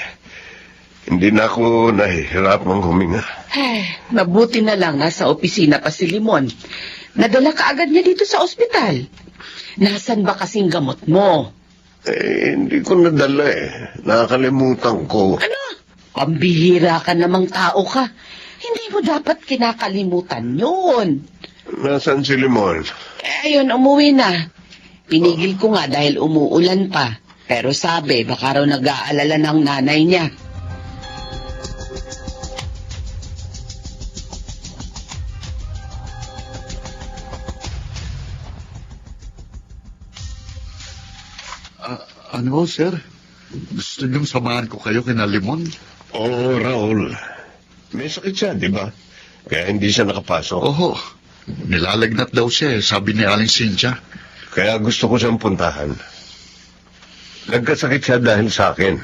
Hindi na ako nahihirapang huminga. Ay, mabuti na lang nasa opisina pa si Limon. Nadala ka agad niya dito sa ospital. Nasaan ba kasing gamot mo? Hindi ko nadala eh. Nakakalimutan ko. Ano? Pambihira ka namang tao ka. Hindi mo dapat kinakalimutan yun. Nasaan si Limon? Ayun, umuwi na. Pinigil ko nga dahil umuulan pa. Pero sabi, baka raw nag-aalala ng nanay niya. Ano, sir? Gusto niyong samahan ko kayo kina Limon? Oo, Raul. May sakit siya, di ba? Kaya hindi siya nakapasok. Oo. Nilalagnat daw siya eh, sabi ni Aling Cynthia. Kaya gusto ko siyang puntahan. Nagkasakit siya dahil sa akin.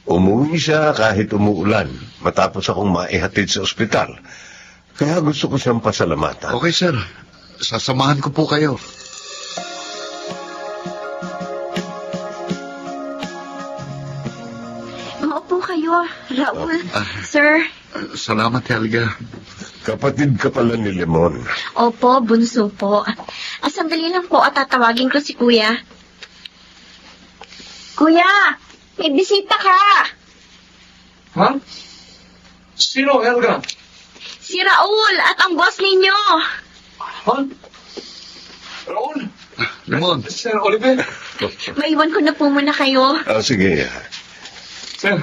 Umuwi siya kahit umuulan, matapos akong maihatid sa ospital. Kaya gusto ko siyang pasalamatan. Okay, sir. Sasamahan ko po kayo. Maupo kayo, Raul. Sir. Salamat, Helga. Kapatid ka pala ni Lemon. Opo, bunso po. Sandali lang po at tatawagin ko si Kuya. Kuya, may bisita ka. Ha? Sino, Helga? Si Raul at ang boss ninyo. Ha? Raul? Limon. Sir Oliver. Maiwan ko na po muna kayo. Sige. Sir,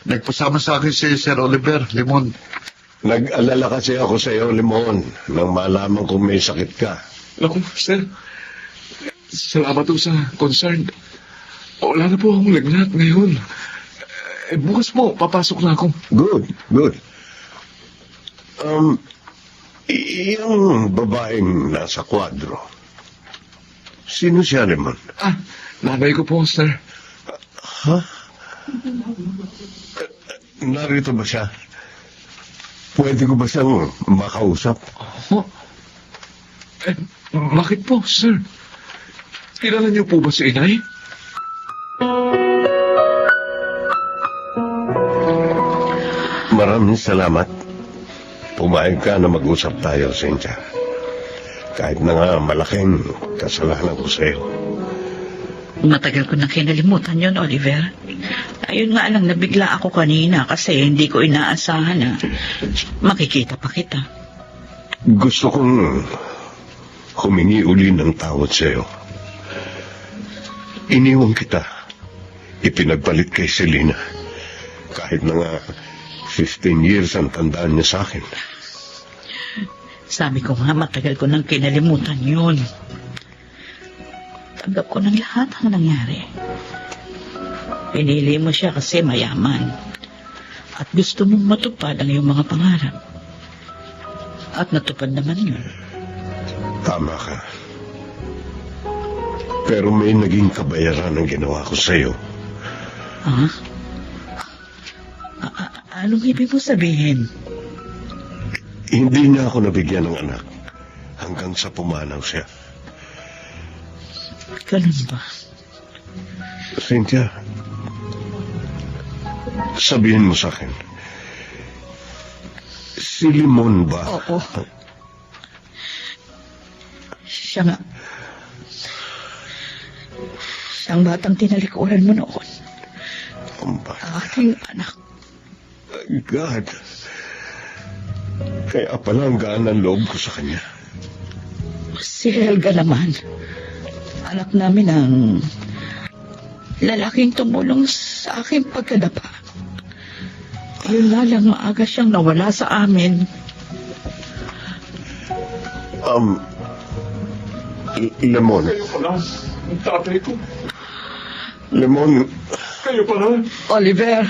Nagpasama sa akin si Sir Oliver, Limon. Nag-alala kasi ako sa iyo, Limon, nang malaman kong may sakit ka. naku, sir. Salamat po sa concern. Wala na po akong lagnat ngayon. Bukas po, papasok na ako. Good. Yung babaeng nasa kwadro, sino siya, Limon? Nanay ko po, sir. Narito ba siya? Pwede ko ba siyang makausap? Oh. Bakit po, sir? Kilala niyo po ba si inay? Maraming salamat. Pumayag ka na mag-usap tayo, Cynthia. Kahit na nga malaking kasalanan ko sa iyo. Matagal ko na kinalimutan yon, Oliver. Ayun nga lang, nabigla ako kanina kasi hindi ko inaasahan na makikita pa kita. Gusto kong humingi uli ng tawad sa iyo. Iniwan kita. Ipinagpalit kay Selena. Kahit na nga 15 years ang tandaan niya sa akin. Sabi ko nga, matagal ko nang kinalimutan yun. Tanggap ko ng lahat ang nangyari. Pinili mo siya kasi mayaman. At gusto mong matupad ang iyong mga pangarap. At natupad naman yun. Tama ka. Pero may naging kabayaran ang ginawa ko sa iyo. Ha? Anong ibig mo sabihin? Hindi niya ako nabigyan ng anak hanggang sa pumanaw siya. Ganun ba? Cynthia, sabihin mo sa akin, si Limon ba? Oo. Siya nga. Siyang batang tinalikuran mo noon. Aking anak. God. Kaya pala ang gaan ng loob ko sa kanya. Si Helga naman. Anak namin ang lalaking tumulong sa aking pagkadapa. Yun nga lang, maaga siyang nawala sa amin. Lemon. Kayo pala, ang tatay ko. Lemon, Kayo pala. Oliver,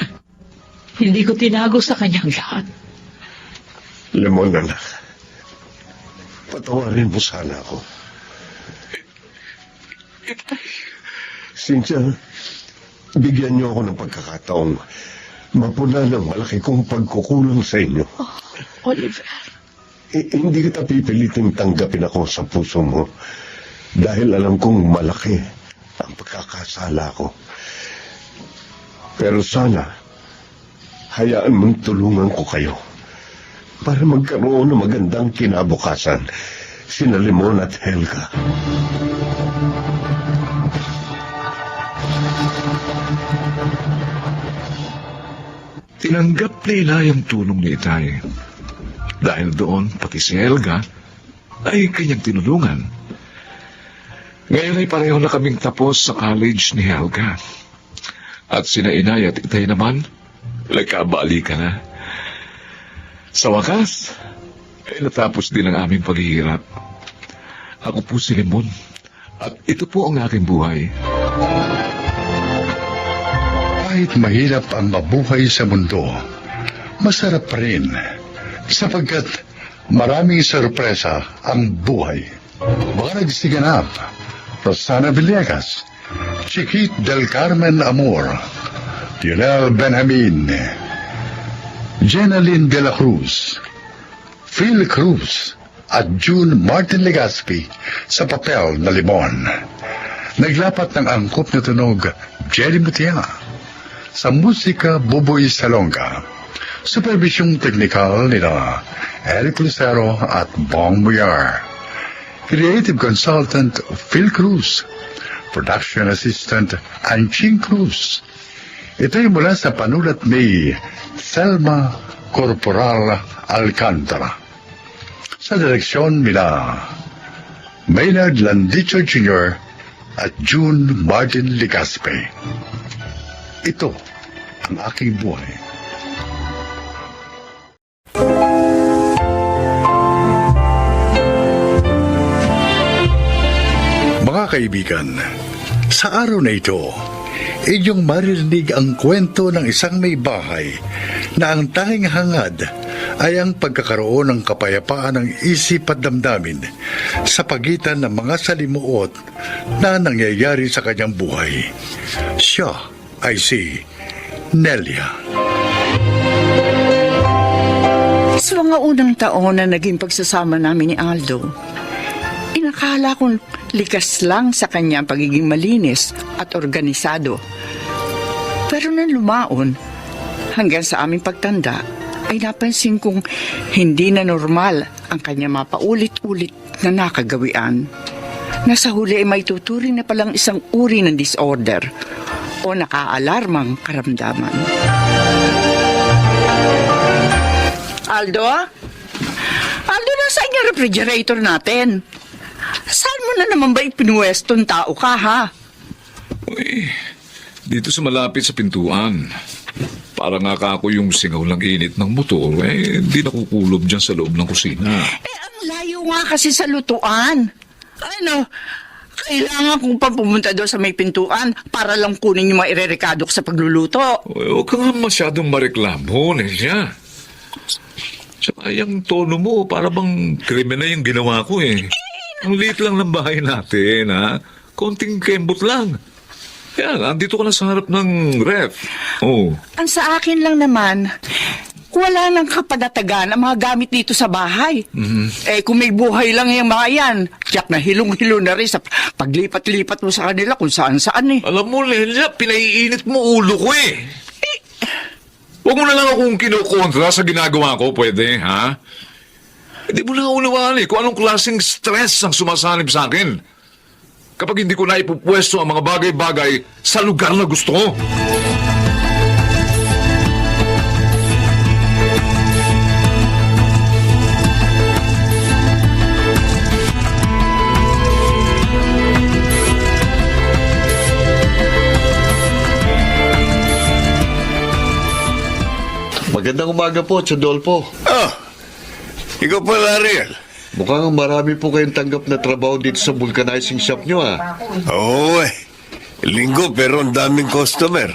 hindi ko tinago sa kanyang lahat. Lemon anak. Patawarin mo sana ako. Cynthia, bigyan niyo ako ng pagkakataong mapuna ng malaki kong pagkukulang sa inyo. Oh, Oliver. Hindi kita pipiliting tanggapin ako sa puso mo dahil alam kong malaki ang pagkakasala ko. Pero sana, hayaan mong tulungan ko kayo para magkaroon ng magandang kinabukasan sina Limon at Helga. Tinanggap nila yung tulong ni Itay. Dahil doon, pati si Helga ay kanyang tinulungan. Ngayon ay pareho na kaming tapos sa college ni Helga. At sina Inay at Itay naman, nagkabali ka na. Sa wakas, ay natapos din ang aming paghihirap. Ako po si Limon, at ito po ang aking buhay. Kahit mahirap ang mabuhay sa mundo, masarap pa rin sapagkat maraming sorpresa ang buhay. Mga nagsiganap, Rosana Villegas, Chiquit del Carmen Amor, Lionel Benjamin, Jenaline de la Cruz, Phil Cruz, at June Martin Legaspi sa papel na Limon. Naglapat ng angkop na tunog, Jerry Mutia. Sa musika, Buboy Salonga. Supervisyong teknikal nila Eric Lucero at Bong Muyar. Creative Consultant Phil Cruz. Production Assistant Anching Cruz. Ito'y mula sa panulat ni Selma Corporal Alcantara. Sa direksyon nila Maynard Landicho Jr. at June Martin Ligaspe. Ito ang aking buhay. Mga kaibigan, sa araw na ito, inyong maririnig ang kwento ng isang may bahay na ang tanging hangad ay ang pagkakaroon ng kapayapaan ng isip at damdamin sa pagitan ng mga salimuot na nangyayari sa kanyang buhay. Siya ay si Nelia. Sa mga unang taon na naging pagsasama namin ni Aldo, inakala kong likas lang sa kanya ang pagiging malinis at organisado. Pero nang lumaon, hanggang sa aming pagtanda, ay napansin kong hindi na normal ang kanya mapaulit-ulit na nakagawian. Nasa huli ay may tuturing na palang isang uri ng disorder o nakaalarmang karamdaman. Aldo? Aldo, nasaan yung refrigerator natin? Saan mo na naman ba ipinuwestong tao ka, ha? Uy, dito sa malapit sa pintuan. Para nga ako yung singaw ng init ng motor, hindi nakukulob dyan sa loob ng kusina. Ang layo nga kasi sa lutuan. Ano, kailangan kong pa pumunta doon sa may pintuan para lang kunin yung mga irerekado ko sa pagluluto. Uy, huwag ka nga masyadong mareklamo, Nelia. Tsaka yung tono mo, para bang krimen na yung ginawa ko Ang liit lang ng bahay natin, ha? Konting kembot lang. Kaya, andito ka na sa harap ng ref. Oh. Ang sa akin lang naman, wala nang kapanatagan ang mga gamit dito sa bahay. Kung may buhay lang yung mga yan, tiyak na hilong-hilo na rin sa paglipat-lipat mo sa kanila kung saan-saan Alam mo, Nelia, pinaiinit mo ulo ko Huwag mo na lang akong kinukontra sa ginagawa ko, pwede, ha? Hindi mo na unawaan kung anong klaseng stress ang sumasanib sa akin kapag hindi ko na ipupwesto ang mga bagay-bagay sa lugar na gusto ko. Magandang umaga po, Chodolpo. Ikaw pala, Ariel. Mukhang marami po kayong tanggap na trabaho dito sa vulcanizing shop nyo, Oo linggo pero ang daming customer.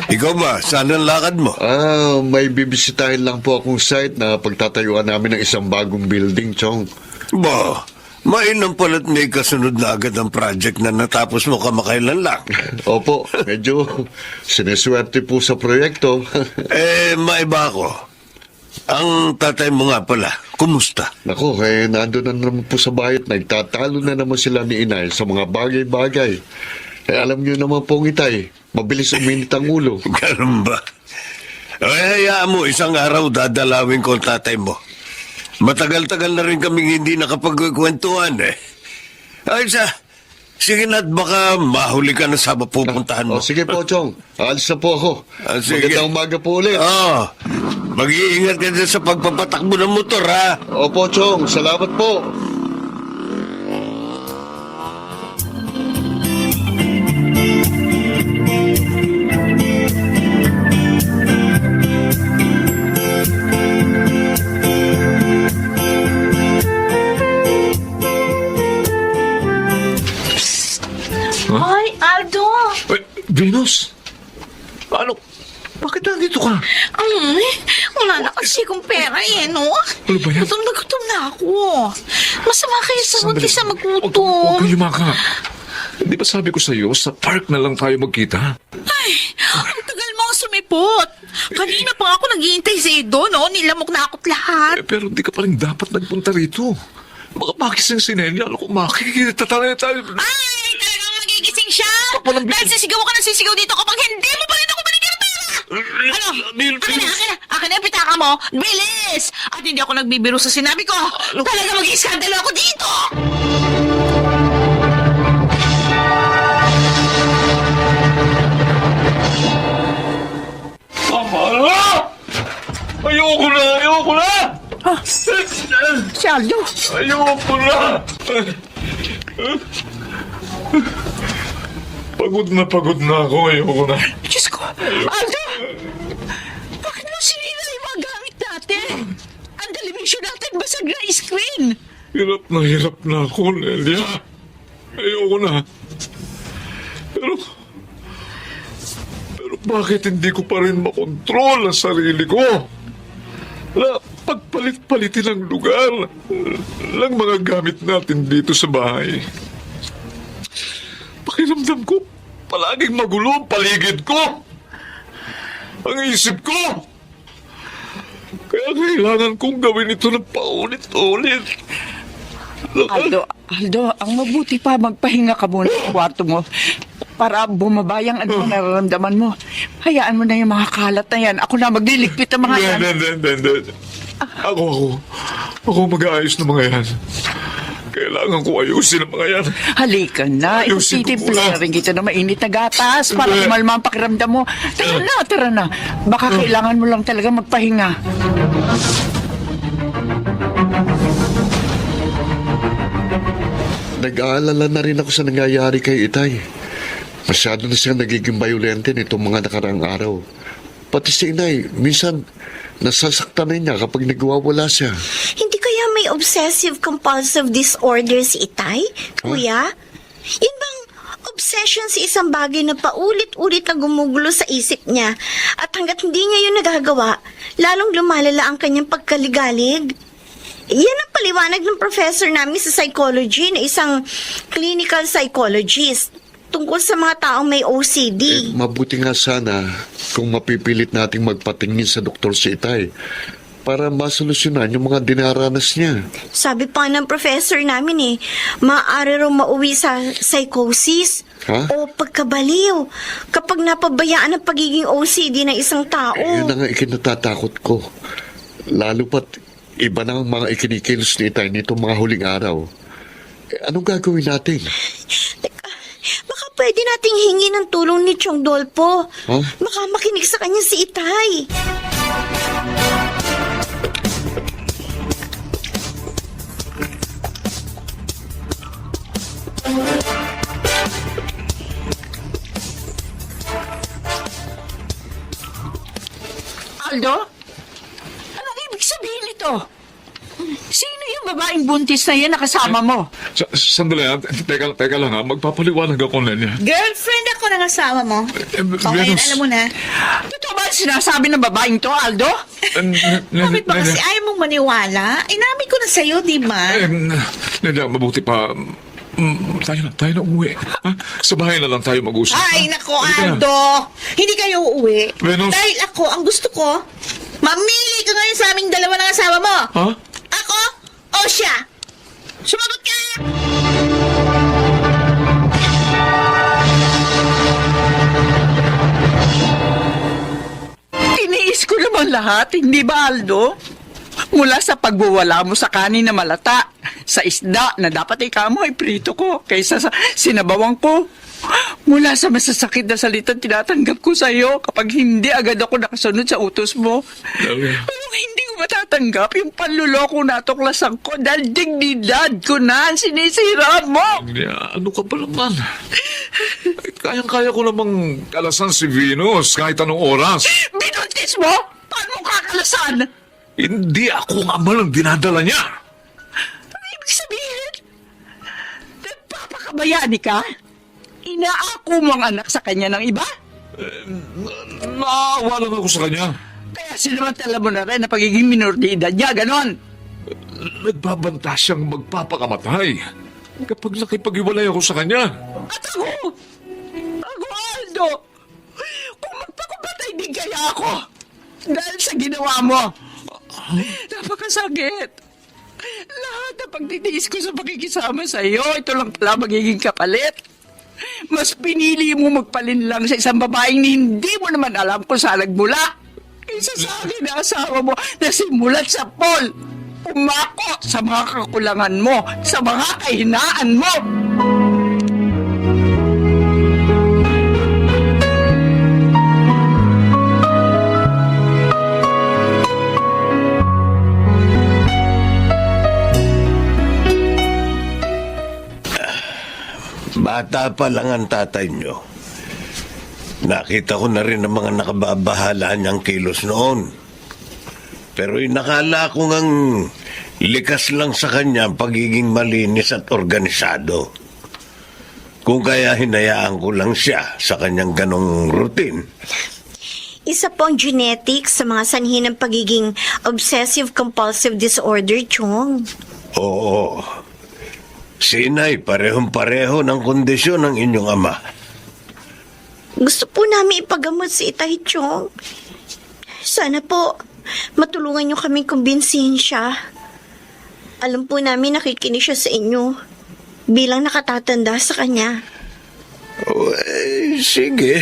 Ikaw ba, saan ang lakad mo? May bibisitahin lang po akong site na pagtatayuan namin ng isang bagong building, Chong. Ba, mainam pala't may kasunod na agad ang project na natapos mo kamakailan lang. Opo, medyo sineswerte po sa proyekto. Maiba ako. Ang tatay mo nga pala, kumusta? Nako, nandun na naman po sa bahay at nagtatalo na naman sila ni Inay sa mga bagay-bagay. Alam niyo naman pong Itay, mabilis uminit ang ulo. Ganun ba? Hayaan mo, isang araw dadalawin ko ang tatay mo. Matagal-tagal na rin kaming hindi nakapagkwentuhan Ay, sige na't baka mahuli ka na sa pupuntahan mo. Sige po, Chong. Alis na po ako. Sige. Magandang umaga po ulit. Mag-iingat ka dyan sa pagpapatakbo ng motor, ha? Opo, Chong. Salamat po. Hoy, Aldo! Venus? Ano? Bakit nandito ka? Wala na kasi kong pera no? Ano ba yan? Gutom na ako. Masama kayo sa mag-isa Huwag magutom. kang yumakap. Di ba sabi ko sa'yo, sa park na lang tayo magkita? Ay, ang tagal mo sumipot. Kanina pa ako naghihintay sa doon, nilamok na ako't lahat. Pero di ka pa rin dapat nagpunta rito. Baka makising si Nelia. Ano kung makikita tayo. Ay, talagang magigising siya. Walang Dahil sisigaw ka ng sisigaw dito kapag hindi mo pa rin ako binigyan ng pera. Ano? Akin na yung pitaka mo. Bilis! At hindi ako nagbibiro sa sinabi ko. Talaga mag-iiskandalo ako dito. Ayoko na! Si Aldo, Ayoko na! Pagod na ako. Ayoko na. Diyos ko, Aldo! Bakit mo sinira yung mga gamit natin? Ang television natin basag na screen. Hirap na ako, Nelia. Ayoko na. Pero bakit hindi ko pa rin makontrol ang sarili ko? Pagpalit-palitin ang lugar ng mga gamit natin dito sa bahay. Pakiramdam ko, palaging magulo ang paligid ko. Ang isip ko. Kaya kailangan kong gawin ito ng paulit-ulit. Aldo, ang mabuti pa magpahinga ka muna sa kwarto mo para bumabayang ano ang nararamdaman mo. Hayaan mo na yung mga kalat na yan. Ako na magliligpit ang mga yan. Hindi. Ako mag-aayos ng mga yan. Kailangan ko ayusin ang mga yan. Halika na. Ayusin ko Ititimpla muna. na rin kita ng mainit na gatas para Hindi. kumalma ang pakiramdam mo. Tara na. Baka kailangan mo lang talaga magpahinga. Nag-aalala na rin ako sa nangyayari kay Itay. Masyado na siyang nagiging violente nitong mga nakaraang araw. Pati si Inay, minsan nasasaktan na niya kapag nagwawala siya. Hindi kaya may obsessive-compulsive disorder si Itay, kuya? Yun bang obsession sa isang bagay na paulit-ulit na gumugulo sa isip niya at hanggat hindi niya yun nagagawa, lalong lumalala ang kanyang pagkaligalig? Yan ang paliwanag ng professor namin sa psychology na isang clinical psychologist tungkol sa mga taong may OCD. Mabuti nga sana kung mapipilit nating magpatingin sa doktor si Itay para masolusyonan yung mga dinaranas niya. Sabi pa ng professor namin maaari raw mauwi sa psychosis Ha? o pagkabaliw kapag napabayaan ang pagiging OCD ng isang tao. Yun ang ikinatatakot ko. Lalo pat iba na ang mga ikinikilos ni Itay nitong mga huling araw. Anong gagawin natin? Teka, baka pwede nating hingi ng tulong ni Chong Dolpo. Ha? Baka makinig sa kanya si Itay. Aldo? Anong ibig sabihin nito? Sino yung babaeng buntis na yan na kasama mo? Sandali ha. Teka lang ha. Magpapaliwanag ako, Nelia. Girlfriend ako ng asawa mo. Okay, Venus. alam mo na. Totoo ba ang sinasabi ng babaeng to, Aldo? Bakit ba kasi ayaw mong maniwala? Inamin ko na sa'yo, di ba? Nelia, mabuti pa. Tayo na umuwi. Ha? Sa bahay na lang tayo mag-usap. Ay, ha? nako, Halika na. Aldo. Hindi kayo uuwi. Venus. Dahil ako, ang gusto ko, mamili ka ngayon sa aming dalawa ng asawa mo. Ha? Ako o siya? Sumagot ka! Tiniis ko naman lahat, hindi ba, Aldo? Mula sa pagbuwala mo sa kanin na malata, sa isda na dapat ikaw mo ay prito ko kaysa sa sinabawang ko. Mula sa masasakit na salitang tinatanggap ko sa iyo kapag hindi agad ako nakasunod sa utos mo. Nelia. Pero hindi ko matatanggap yung panluloko na tuklasan ko dahil dignidad ko na ang sinisira mo. Nelia, ano ka ba naman? Kayang-kaya ko namang kalasan si Venus kahit anong oras. Binuntis mo? Paano mo kakalasan? Hindi ako ang ama ng dinadala niya. Ano ibig sabihin? Nagpapakabayani ka? Inaako mo ang anak sa kanya ng iba? Naawa lang ako sa kanya. Kaya sinamantala mo na rin na pagiging minor de edad niya, ganon. Nagbabanta siyang magpapakamatay kapag nakipag-iwalay ako sa kanya. At ako, Aldo, kung magpakabatay din kaya ako dahil sa ginawa mo. Napakasakit. Lahat na pagtitiis ko sa pakikisama sa iyo, ito lang pala magiging kapalit. Mas pinili mo magpalinlang sa isang babaeng hindi mo naman alam kung saan nagmula. Kaysa sa akin na asawa mo na simulat sa Paul. Umako sa mga kakulangan mo, sa mga kahinaan mo. Bata pa lang ang tatay nyo. Nakita ko na rin ang mga nakababahala niyang kilos noon. Pero inakala ko ngang likas lang sa kanya ang pagiging malinis at organisado. Kung kaya hinayaan ko lang siya sa kanyang ganong routine. Isa po ang genetics sa mga sanhi ng pagiging obsessive-compulsive disorder, Chong. Oo. Sinay, parehong-pareho ng kondisyon ng inyong ama. Gusto po namin ipagamot si Itay, Chong. Sana po, matulungan niyo kaming kumbinsihin siya. Alam po namin nakikinig siya sa inyo bilang nakatatanda sa kanya. Sige.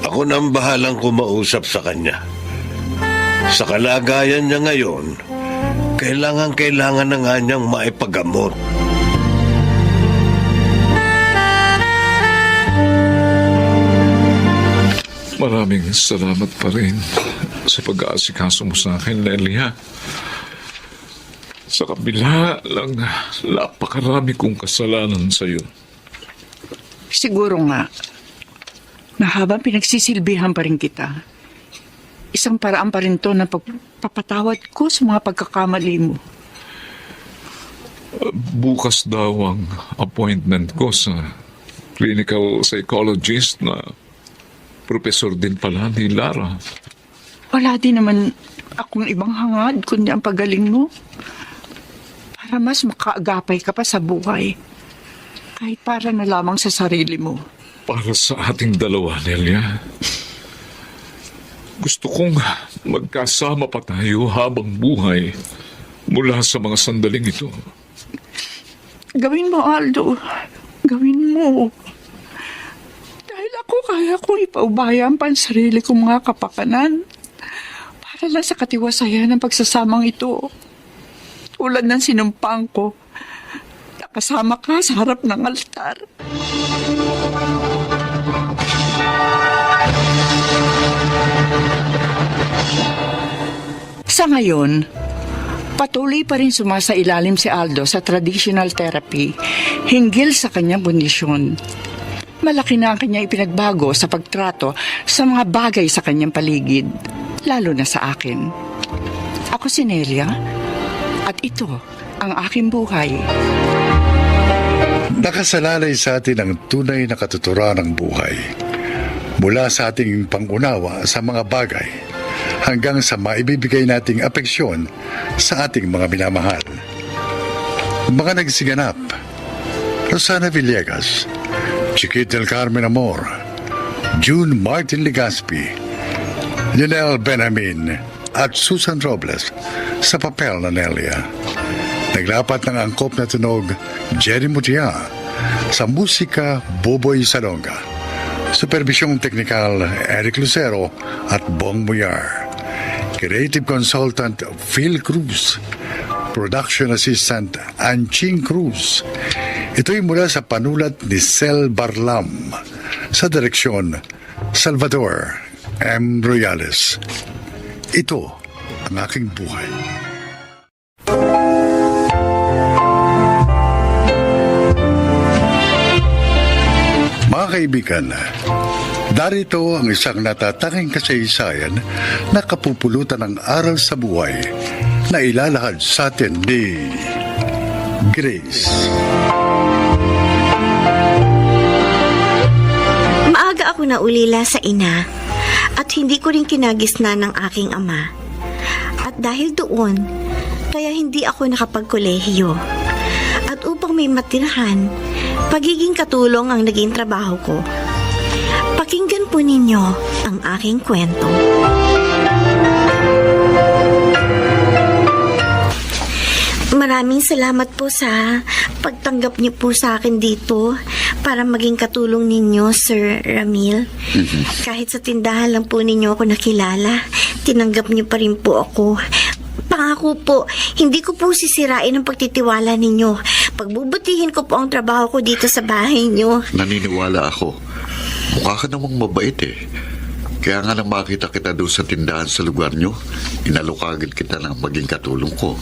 Ako na ang bahalang kumausap sa kanya. Sa kalagayan niya ngayon, kailangan na nga niyang maipagamot. Maraming salamat pa rin sa pag-aasikaso mo sa akin, Lelia. Sa kabila lang, napakarami kong kasalanan sa'yo. Siguro nga, na habang pinagsisilbihan pa rin kita, isang paraan pa rin to na pagpapatawad ko sa mga pagkakamali mo. Bukas daw ang appointment ko sa clinical psychologist na professor din pala ni Lara. Wala din naman akong ibang hangad kundi ang pagaling mo. Para mas makaagapay ka pa sa buhay. Kahit para na lamang sa sarili mo. Para sa ating dalawa, Nelia. Gusto kong magkasama pa tayo habang buhay mula sa mga sandaling ito. Gawin mo, Aldo. Gawin mo. Dahil ako kaya kong ipaubaya ang pansarili kong mga kapakanan para lang sa katiwasayan ng pagsasamang ito. Tulad ng sinumpang ko, nakasama ka sa harap ng altar. Sa ngayon, patuloy pa rin sumasailalim si Aldo sa traditional therapy hinggil sa kanyang kondisyon. Malaki na ang kanyang ipinagbago sa pagtrato sa mga bagay sa kanyang paligid, lalo na sa akin. Ako si Nelia, at ito ang aking buhay. Nakasalalay sa atin ang tunay na katuturan ng buhay. Mula sa ating pangunawa sa mga bagay hanggang sa maibibigay nating apeksyon sa ating mga minamahal. Mga nagsiganap: Rosana Villegas, Chiquit del Carmen Amor, June Martin Legaspi, Lionel Benjamin at Susan Robles sa papel na Nelia. Naglapat ng angkop na tunog Jerry Mutia, sa musika Boboy Salonga, supervisyong teknikal Eric Lucero at Bong Muyar, creative consultant Phil Cruz, production assistant Anching Cruz. Ito'y mula sa panulat ni Sel Barlam, sa direksyon Salvador M. Royales. Ito ang aking buhay. Mga kaibigan, darito ang isang natatanging kasaysayan na kapupulutan ng aral sa buhay na ilalahad sa atin ni Grace. Maaga ako naulila sa ina at hindi ko rin kinagisna ng aking ama. At dahil doon, kaya hindi ako nakapagkolehiyo. At upang may matirhan, pagiging katulong ang naging trabaho ko. Pakinggan po ninyo ang aking kwento. Maraming salamat po sa pagtanggap niyo po sa akin dito para maging katulong ninyo, Sir Ramil. Kahit sa tindahan lang po ninyo ako nakilala, tinanggap niyo pa rin po ako. Pangako po, hindi ko po sisirain ang pagtitiwala ninyo. Pagbubutihin ko po ang trabaho ko dito sa bahay niyo. Naniniwala ako. Mukha ka namang mabait eh. Kaya nga nang makita kita doon sa tindahan sa lugar nyo, inalok agad kita ng maging katulong ko.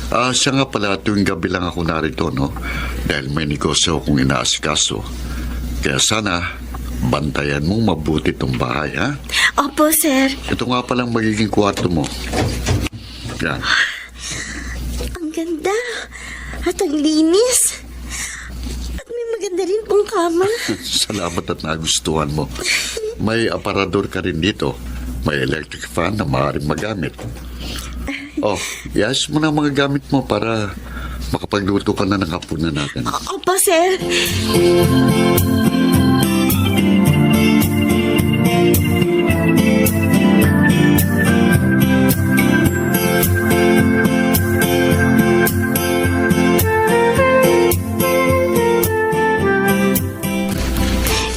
Siya nga pala, tuwing gabi lang ako narito, no? Dahil may negosyo akong inaasikaso. Kaya sana, bantayan mong mabuti itong bahay, ha? Opo, sir. Ito nga palang magiging kwarto mo. Yan. Ang ganda. At ang linis. At may maganda rin pong kama. Salamat at nagustuhan mo. May aparador ka rin dito. May electric fan na maaaring magamit. Iayos mo na ang mga gamit mo para makapagluto ka na ng hapunan natin. Opo, sir.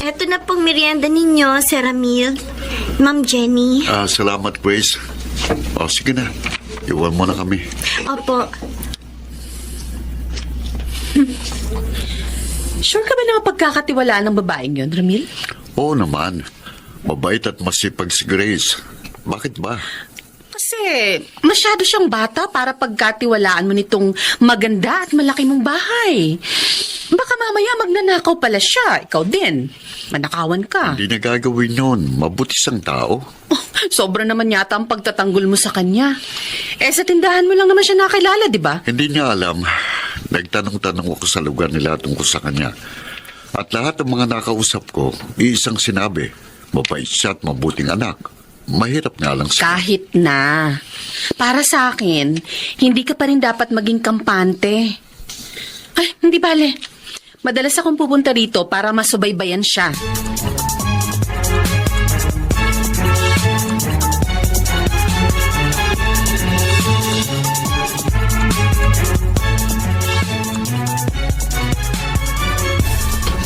Eto na pong merienda ninyo, Sir Ramil. Ma'am Jenny. Salamat, Grace. Sige na. Iwan mo na kami. Opo. Sure ka ba na mapagkakatiwalaan ng babaeng yun, Ramil? Oo naman. Mabait at masipag si Grace. Bakit ba? Kasi masyado siyang bata para pagkatiwalaan mo nitong maganda at malaki mong bahay. Baka mamaya magnanakaw pala siya. Ikaw din. Manakawan ka. Hindi na gagawin yun. Mabuti siyang tao. Sobra naman yata ang pagtatanggol mo sa kanya. Sa tindahan mo lang naman siya nakilala, di ba? Hindi niya alam. Nagtanong-tanong ako sa lugar nila tungkol sa kanya. At lahat ng mga nakausap ko, iisang sinabi, mabait siya at mabuting anak. Mahirap nga lang siya. Kahit na. Para sa akin, hindi ka pa rin dapat maging kampante. Ay, hindi bale. Madalas akong pupunta rito para masubaybayan siya.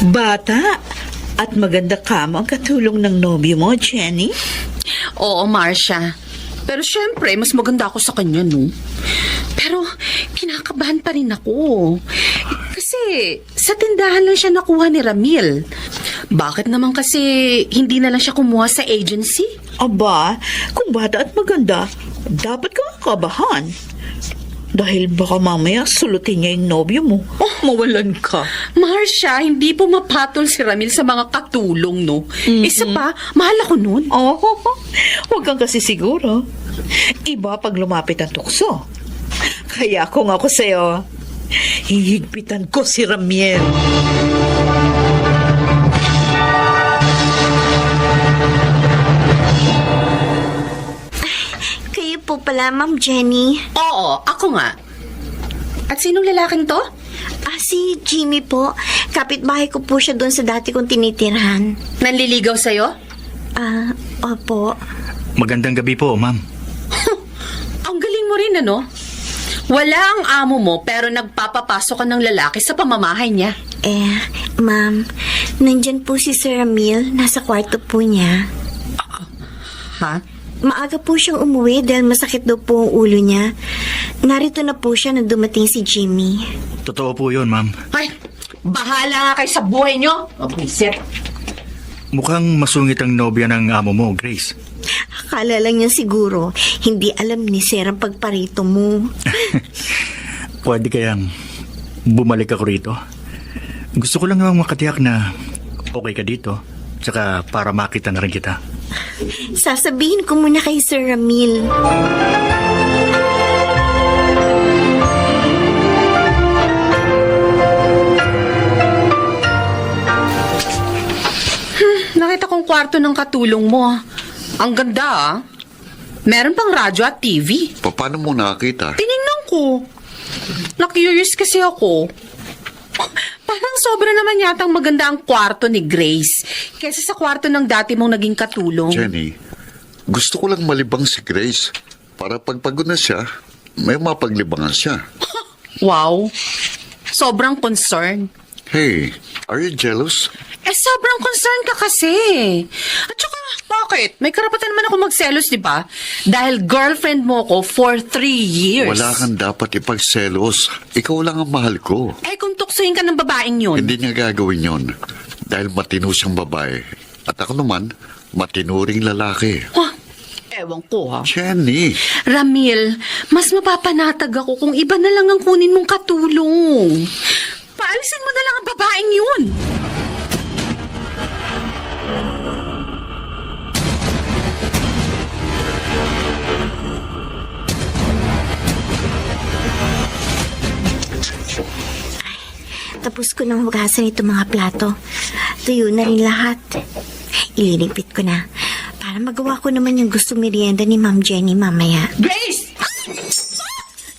Bata at maganda ka mo ang katulong ng nobyo mo, Jenny. Oo, Marcia. Pero syempre, mas maganda ako sa kanya, no? Pero kinakabahan pa rin ako. Kasi sa tindahan lang siya nakuha ni Ramil. Bakit naman kasi hindi na lang siya kumuha sa agency? Aba, kung bata at maganda, dapat kang kabahan. Dahil baka mamaya sulutin niya yung nobyo mo. Mawalan ka. Marcia, hindi po mapatol si Ramil sa mga katulong, no? Isa pa, mahal ako nun. Huwag kang kasi siguro. Iba pag lumapit ang tukso. Kaya kung ako sa'yo, hihigpitan ko si Ramiel. Kayo po pala, Ma'am Jenny. Oo, ako nga. At sinong lalaking to? Si Jimmy po. Kapitbahay ko po siya doon sa dati kong tinitirhan. Nanliligaw sa'yo? Opo. Magandang gabi po, ma'am. Ang galing mo rin, ano? Wala ang amo mo pero nagpapapasok ka ng lalaki sa pamamahay niya. Ma'am, nandyan po si Sir Ramil. Nasa kwarto po niya. Ha? Maaga po siyang umuwi dahil masakit daw po ang ulo niya. Narito na po siya na dumating si Jimmy. Totoo po yun, ma'am. Ay, bahala nga kayo sa buhay niyo. Mabuisit. Mukhang masungit ang nobya ng amo mo, Grace. Akala lang niya siguro, hindi alam ni Sir ang pagparito mo. Pwede kayang bumalik ako rito? Gusto ko lang namang makatiyak na okay ka dito. Tsaka para makita na rin kita. Sasabihin ko muna kay Sir Ramil. Nakita kong kwarto ng katulong mo. Ang ganda, ah. Meron pang radyo at TV. Paano mo nakakita? Tinignan ko. Na-curious kasi ako. Parang sobra naman yatang maganda ang kwarto ni Grace kaysa sa kwarto ng dati mong naging katulong. Jenny, gusto ko lang malibang si Grace. Para pagpagod na siya, may mapaglibangan siya. Wow. Sobrang concern. Hey, are you jealous? Sobrang concern ka kasi. At saka, bakit? May karapatan naman ako magselos, di ba? Dahil girlfriend mo ko for 3 years. Wala kang dapat ipagselos. Ikaw lang ang mahal ko. Kung tuksuhin ka ng babaeng yun. Hindi niya gagawin yon. Dahil matino siyang babae. At ako naman, matinuring lalaki. Ewan ko ha. Jenny, Ramil, mas mapapanatag ako kung iba na lang ang kunin mong katulong. Paalisin mo na lang ang babaeng yun. Tapos ko nang hugasan itong mga plato. Tuyo na rin lahat. Ililigpit ko na. Para magawa ko naman yung gustong merienda ni Ma'am Jenny mamaya. Grace!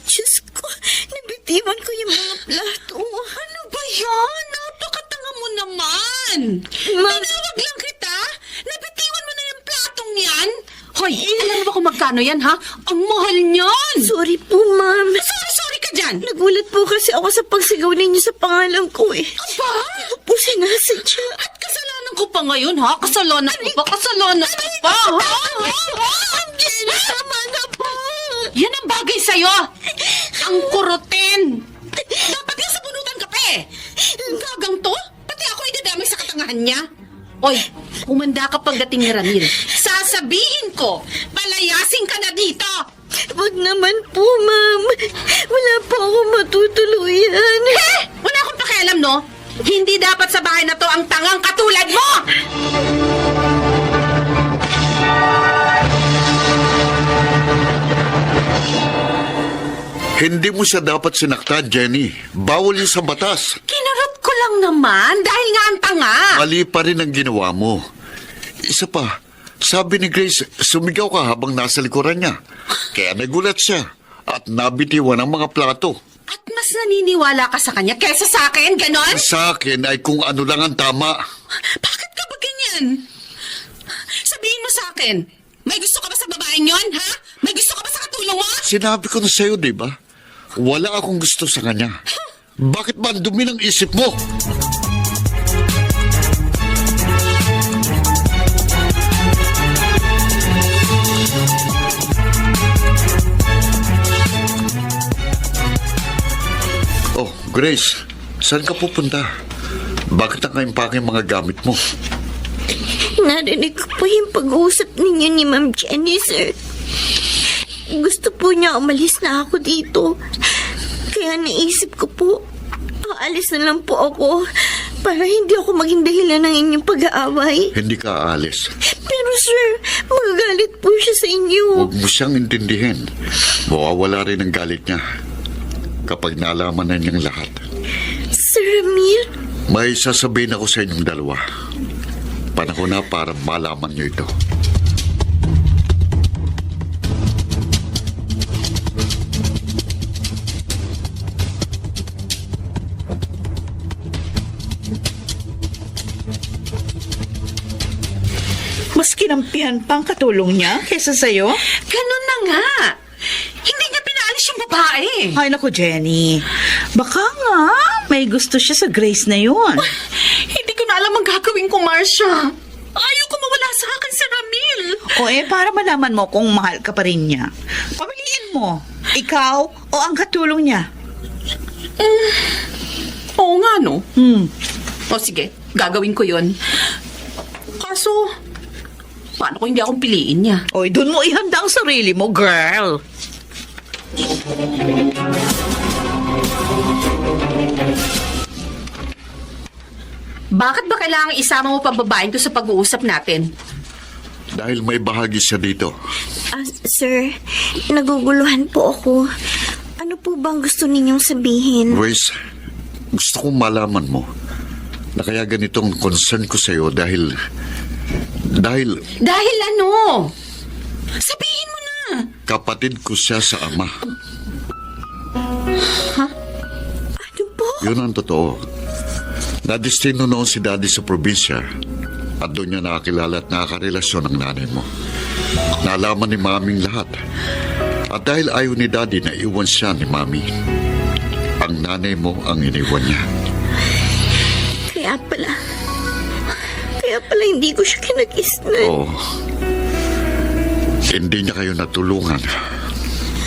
Diyos ko, nabitiwan ko yung mga plato. Ano ba yan? Napakatanga mo naman. Tinawag lang kita. Nabitiwan mo na yung platong yan. Hoy, alam mo ba kung magkano yan, ha? Ang mahal niyan. Sorry po, Ma'am. Sorry ka dyan. Nagulat po kasi ako sa pagsigaw ninyo sa pangalan ko eh. Aba? Hindi ko po sinasadya. At kasalanan ko pa ngayon, ha? Kasalanan ko pa, ha? Ma'am Jenny, tama na po. Yan ang bagay sa'yo. Ang kurutin. Dapat nga sabunutan ka pa eh. Gagang to? Pati ako idadamay sa katangahan niya. Oy, kumanda ka pagdating ni Ramil. Sasabihin ko, palayasin ka na dito. Wag naman po, Ma'am. Wala po ako matutuluyan. Wala akong pakialam, no? Hindi dapat sa bahay na to ang tangang katulad mo! hindi mo siya dapat sinaktan, Jenny. Bawal yun sa batas. Kinurot ko lang naman dahil nga ang tanga. Mali pa rin ang ginawa mo. Isa pa, sabi ni Grace, sumigaw ka habang nasa likuran niya. Kaya nagulat siya at nabitiwan ang mga plato. At mas naniniwala ka sa kanya kaysa sa akin, ganon? Sa akin ay kung ano lang ang tama. Bakit ka ba ganyan? Sabihin mo sa akin, may gusto ka ba sa babaeng yon, ha? May gusto ka ba sa katulong mo? Sinabi ko na sa'yo, di ba? Wala akong gusto sa kanya. Bakit ba ang dumi ng isip mo? Oh, Grace, saan ka pupunta? Bakit nakaimpake ang mga gamit mo? Narinig ko po yung pag-uusap ninyo ni Ma'am Jenny, sir. Gusto po niya umalis na ako dito. Kaya naisip ko po, aalis na lang po ako para hindi ako maging dahilan ng inyong pag-aaway. Hindi ka aalis. Pero sir, magagalit po siya sa inyo. Huwag mo siyang intindihin. Mawawala rin ang galit niya kapag nalaman na niyang lahat. Sir Ramil? May sasabihin ako sa inyong dalawa. Panahon na para malaman niyo ito. Mas kinampihan pa ang katulong niya kesa sa'yo? Ganon na nga. Hindi niya pinaalis yung babae. Ay, naku, Jenny. Baka nga may gusto siya sa Grace na yun. Hindi ko na alam ang gagawin ko, Marcia. Ayaw ko mawala sa akin si Ramil. O para malaman mo kung mahal ka pa rin niya, pamiliin mo, ikaw o ang katulong niya. Oo nga, no? O sige, gagawin ko yun. Kaso, paano kung hindi akong piliin niya? Oy, dun mo ihanda ang sarili mo, girl. Bakit ba kailangang isama mo pa babaeng to sa pag-uusap natin? Dahil may bahagi siya dito. Sir, naguguluhan po ako. Ano po bang gusto ninyong sabihin? Grace, gusto kong malaman mo na kaya ganitong concern ko sa'yo dahil... Dahil ano? Sabihin mo na. kapatid ko siya sa ama. Ano po? Yun ang totoo. Nadistino noon si Daddy sa probinsya at doon niya nakakilala at nakakarelasyon ng nanay mo. Nalaman ni Maming lahat. At dahil ayaw ni Daddy na iwan siya ni Mami, ang nanay mo ang iniwan niya. Kaya pala hindi ko siya kinakisnan. Oo. Hindi niya kayo natulungan.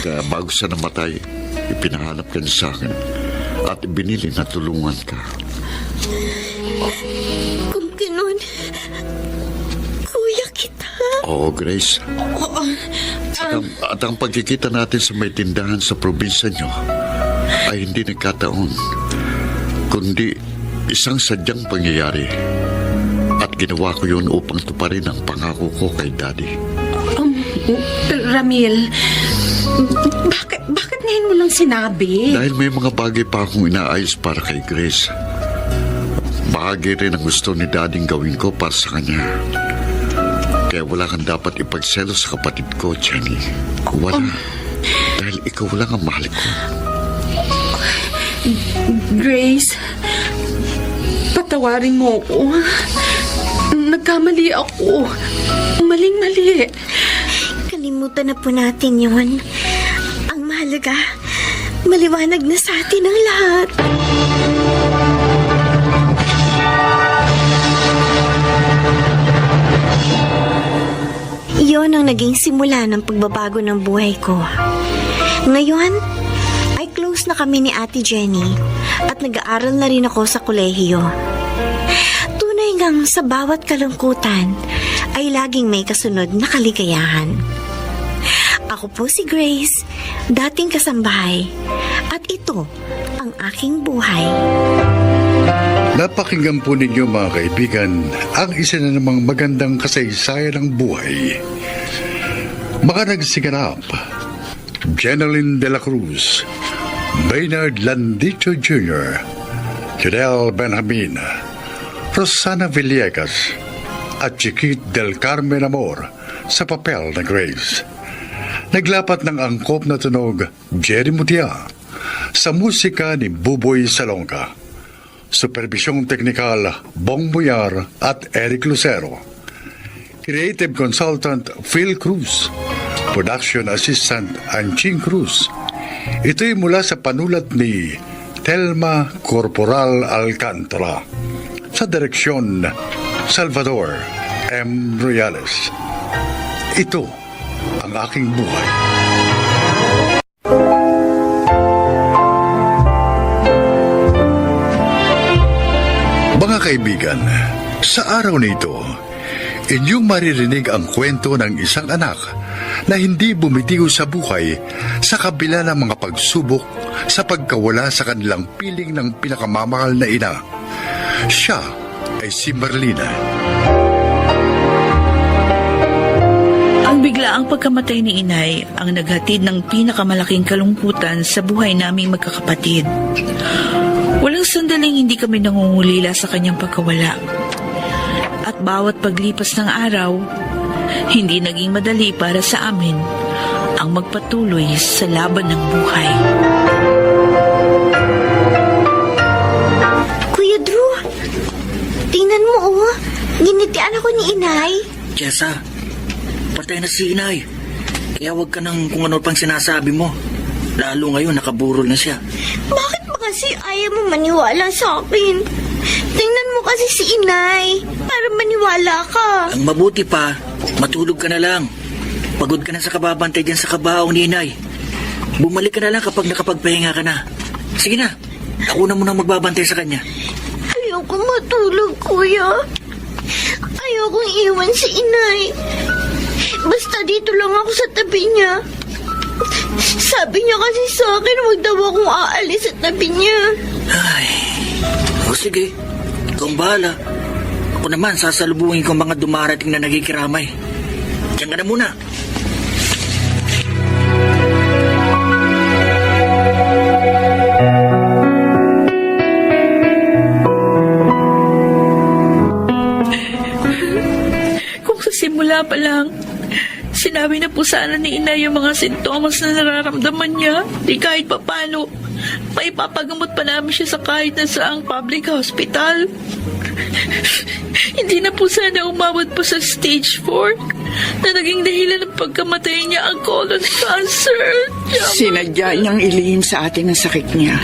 Kaya bago siya namatay, ipinahanap ka niya sa akin at binili na tulungan ka. Kung ganun, kuya kita. Oo, Grace. At ang pagkikita natin sa may tindahan sa probinsya nyo ay hindi nagkataon, kundi isang sadyang pangyayari. At ginawa ko yun upang tuparin ang pangako ko kay Daddy. Ramil, bakit ngayon mo lang sinabi? Dahil may mga bagay pa akong inaayos para kay Grace. Bahagi rin ang gusto ni Daddy gawin ko para sa kanya. Kaya wala kang dapat ipagselo sa kapatid ko, Jenny. Wala. Dahil ikaw lang ang mahal ko. Grace, patawarin mo ako. Nagkamali ako. Maling-mali. Kalimutan na po natin yon. Ang mahalaga, maliwanag na sa atin ang lahat. Iyon ang naging simula ng pagbabago ng buhay ko. Ngayon, ay close na kami ni Ate Jenny at nag-aaral na rin ako sa kolehiyo. Tunay ngang sa bawat kalungkutan ay laging may kasunod na kaligayahan. Ako po si Grace, dating kasambahay, at ito ang aking buhay. Napakinggan po ninyo mga kaibigan ang isa na namang magandang kasaysayan ng buhay. Mga nagsiganap, Jeneline de la Cruz, Maynard Landito Jr., Fidel Benjamin, Rosana Villegas, at Chiquit del Carmen Amor sa papel na Grace. Naglapat ng angkop na tunog Jerry Mutia sa musika ni Buboy Salonga. Supervisyong teknikal Bong Buyar at Eric Lucero. Creative Consultant Phil Cruz. Production Assistant Anching Cruz. Ito'y mula sa panulat ni Telma Corporal Alcantara. Sa direksyon Salvador M. Royales. Ito ang aking buhay. Mga kaibigan, sa araw nito, inyong maririnig ang kwento ng isang anak na hindi bumitiw sa buhay sa kabila ng mga pagsubok sa pagkawala sa kanilang piling ng pinakamamahal na ina. Siya ay si Marlina. Ang biglaang pagkamatay ni Inay ang naghatid ng pinakamalaking kalungkutan sa buhay naming magkakapatid. Walang sandaling hindi kami nangungulila sa kanyang pagkawala. At bawat paglipas ng araw, hindi naging madali para sa amin ang magpatuloy sa laban ng buhay. Kuya Drew, tingnan mo oh, ginitian ako ni Inay. Jessa, patay na si Inay. Kaya wag ka nang kung ano pang sinasabi mo. Lalo ngayon nakaburol na siya. Bakit ba kasi ayaw mo maniwala sa akin? Tingnan mo kasi si Inay, para maniwala ka. Ang mabuti pa, matulog ka na lang. Pagod ka na sa kababantay dyan sa kabaong ni Inay. Bumalik ka na lang kapag nakapagpahinga ka na. Sige na, ako na muna magbabantay sa kanya. Ayoko matulog, kuya. Ayokong iwan si Inay. Basta dito lang ako sa tabi niya. Sabi niya kasi sa akin, huwag daw akong aalis sa tabi niya. Ay, o sige, ikaw ang bahala. Ako naman, sasalubungin ko ang mga dumarating na nagikiramay. Diyan ka na muna. Kung sa simula pa lang, sinabi na po sana ni Inay yung mga sintomas na nararamdaman niya. Di kahit papano, maipapagamot pa namin siya sa kahit na saang public hospital. Hindi na po sana umabot pa sa stage 4 na naging dahilan ng pagkamatay niya ang colon cancer. Sinadya niyang ilihim sa atin ang sakit niya.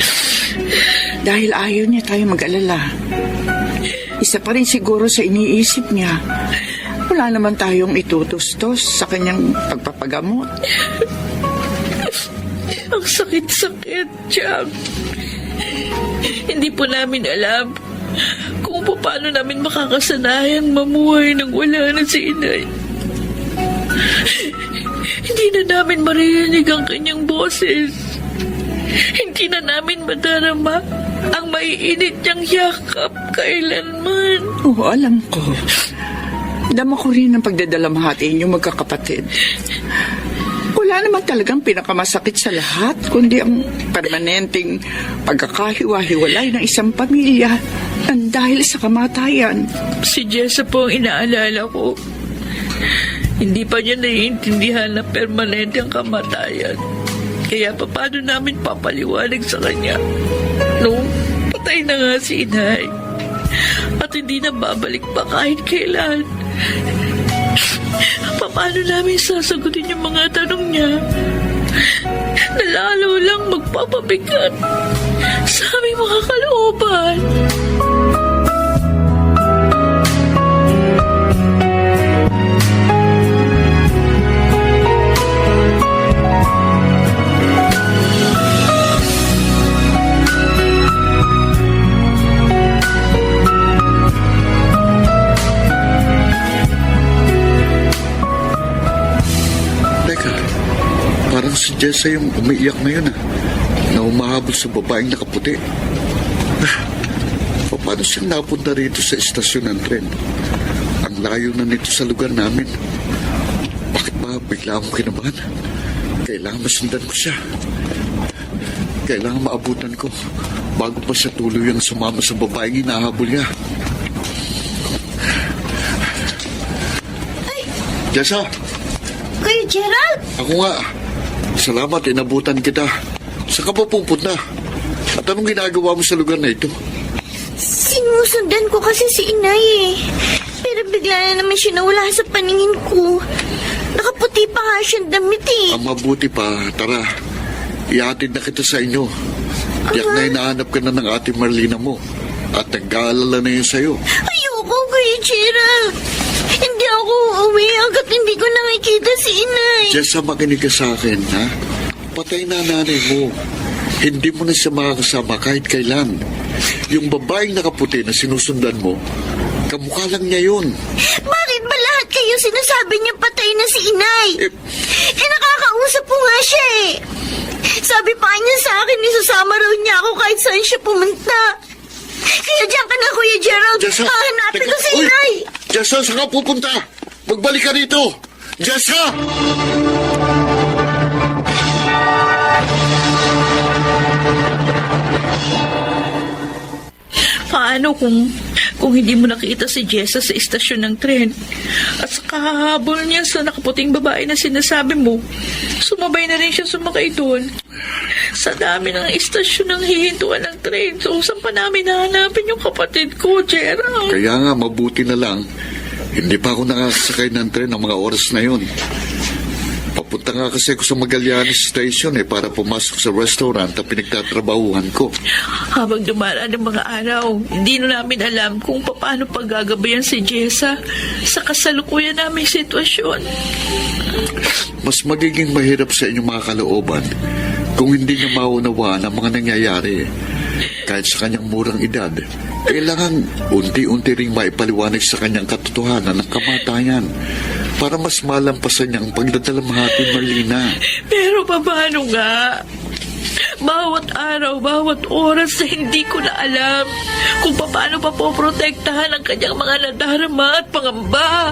Dahil ayaw niya tayo mag-alala. Isa pa rin siguro sa iniisip niya. Wala naman tayong itutustos sa kanyang pagpapagamot. Ang sakit-sakit, Jam. Hindi po namin alam kung paano namin makakasanayang mamuhay nang wala na si Inay. Hindi na namin maririnig ang kanyang boses. Hindi na namin madarama ang maiinit niyang yakap kailanman. Oo, alam ko. Dama ko rin ang pagdadalamhati inyong magkakapatid. Wala naman talagang pinakamasakit sa lahat, kundi ang permanenteng pagkakahiwa-hiwalay ng isang pamilya nang dahil sa kamatayan. Si Jessa po ang inaalala ko. Hindi pa niya naiintindihan na permanente ang kamatayan. Kaya paano namin papaliwanag sa kanya? No, patay na nga si inay. At hindi na babalik pa kahit kailan. Paano namin sasagutin yung mga tanong niya? Nalalo lang magpapabigat sa aming mga kalooban. Parang si Jessa yung umiiyak ngayon na umahabol sa babaeng nakaputi. Paano siyang napunta rito sa istasyon ng tren? Ang layo na nito sa lugar namin. Bakit ba bigla akong kinabahan? Kailangan masundan ko siya. Kailangan maabutan ko bago pa siya tuluyang sumama sa babaeng hinahabol niya. Jessa! Kuya Gerald! Ako nga. Salamat, inabutan kita. Saan ka pa pupunta? At anong ginagawa mo sa lugar na ito? Sinusundan ko kasi si inay eh. Pero bigla na naman siya nawala sa paningin ko. Nakaputi pa nga siyang damit eh. Ang mabuti pa, tara. Ihatid na kita sa inyo. Tiyak na hinahanap ka na ng ate Marlina mo. At nag-aalala na yun sa'yo. Ayoko, Kuya Gerald. Hindi ako uuwi hanggat hindi ko nakikita si inay. Jessa, makinig ka sa akin, ha? Patay na nanay mo. Hindi mo na siya makakasama kahit kailan. Yung babaeng nakaputi na sinusundan mo, kamukha lang niya yun. Bakit ba lahat kayo sinasabi niya patay na si inay? Nakakausap ko nga siya eh. Sabi pa niya sa akin, isasama raw niya ako kahit saan siya pumunta. Kaya diyan ka na, Kuya Gerald. Jessa, Hahanapin ko si Uy! inay. Jessa, saan ka pupunta? Magbalik ka dito! Jessa! Paano kung hindi mo nakita si Jessa sa istasyon ng tren at sa kahabol niya sa nakaputing babae na sinasabi mo, sumabay na rin siya sumakay doon. Sa dami ng istasyon ng hihintuan ng tren, so saan pa namin nahanapin yung kapatid ko, Gerald? Kaya nga, mabuti na lang. Hindi pa ako nakasakay ng tren ng mga oras na yun. Papunta nga kasi ako sa Magallanes Station para pumasok sa restaurant na pinagtatrabahuhan ko. Habang dumaraan ng mga araw, hindi na namin alam kung paano paggagabayan si Jessa sa kasalukuyan naming sitwasyon. Mas magiging mahirap sa inyong mga kalooban kung hindi niya maunawaan ang mga nangyayari. Kahit sa kanyang murang edad, kailangan unti-unti ring maipaliwanag sa kanyang katotohanan ng kamatayan para mas malampasan niya ang pagdadalamhati, Marlina. Pero paano nga? Bawat araw, bawat oras na hindi ko na alam kung paano pa poprotektahan ang kanyang mga nadarama at pangamba.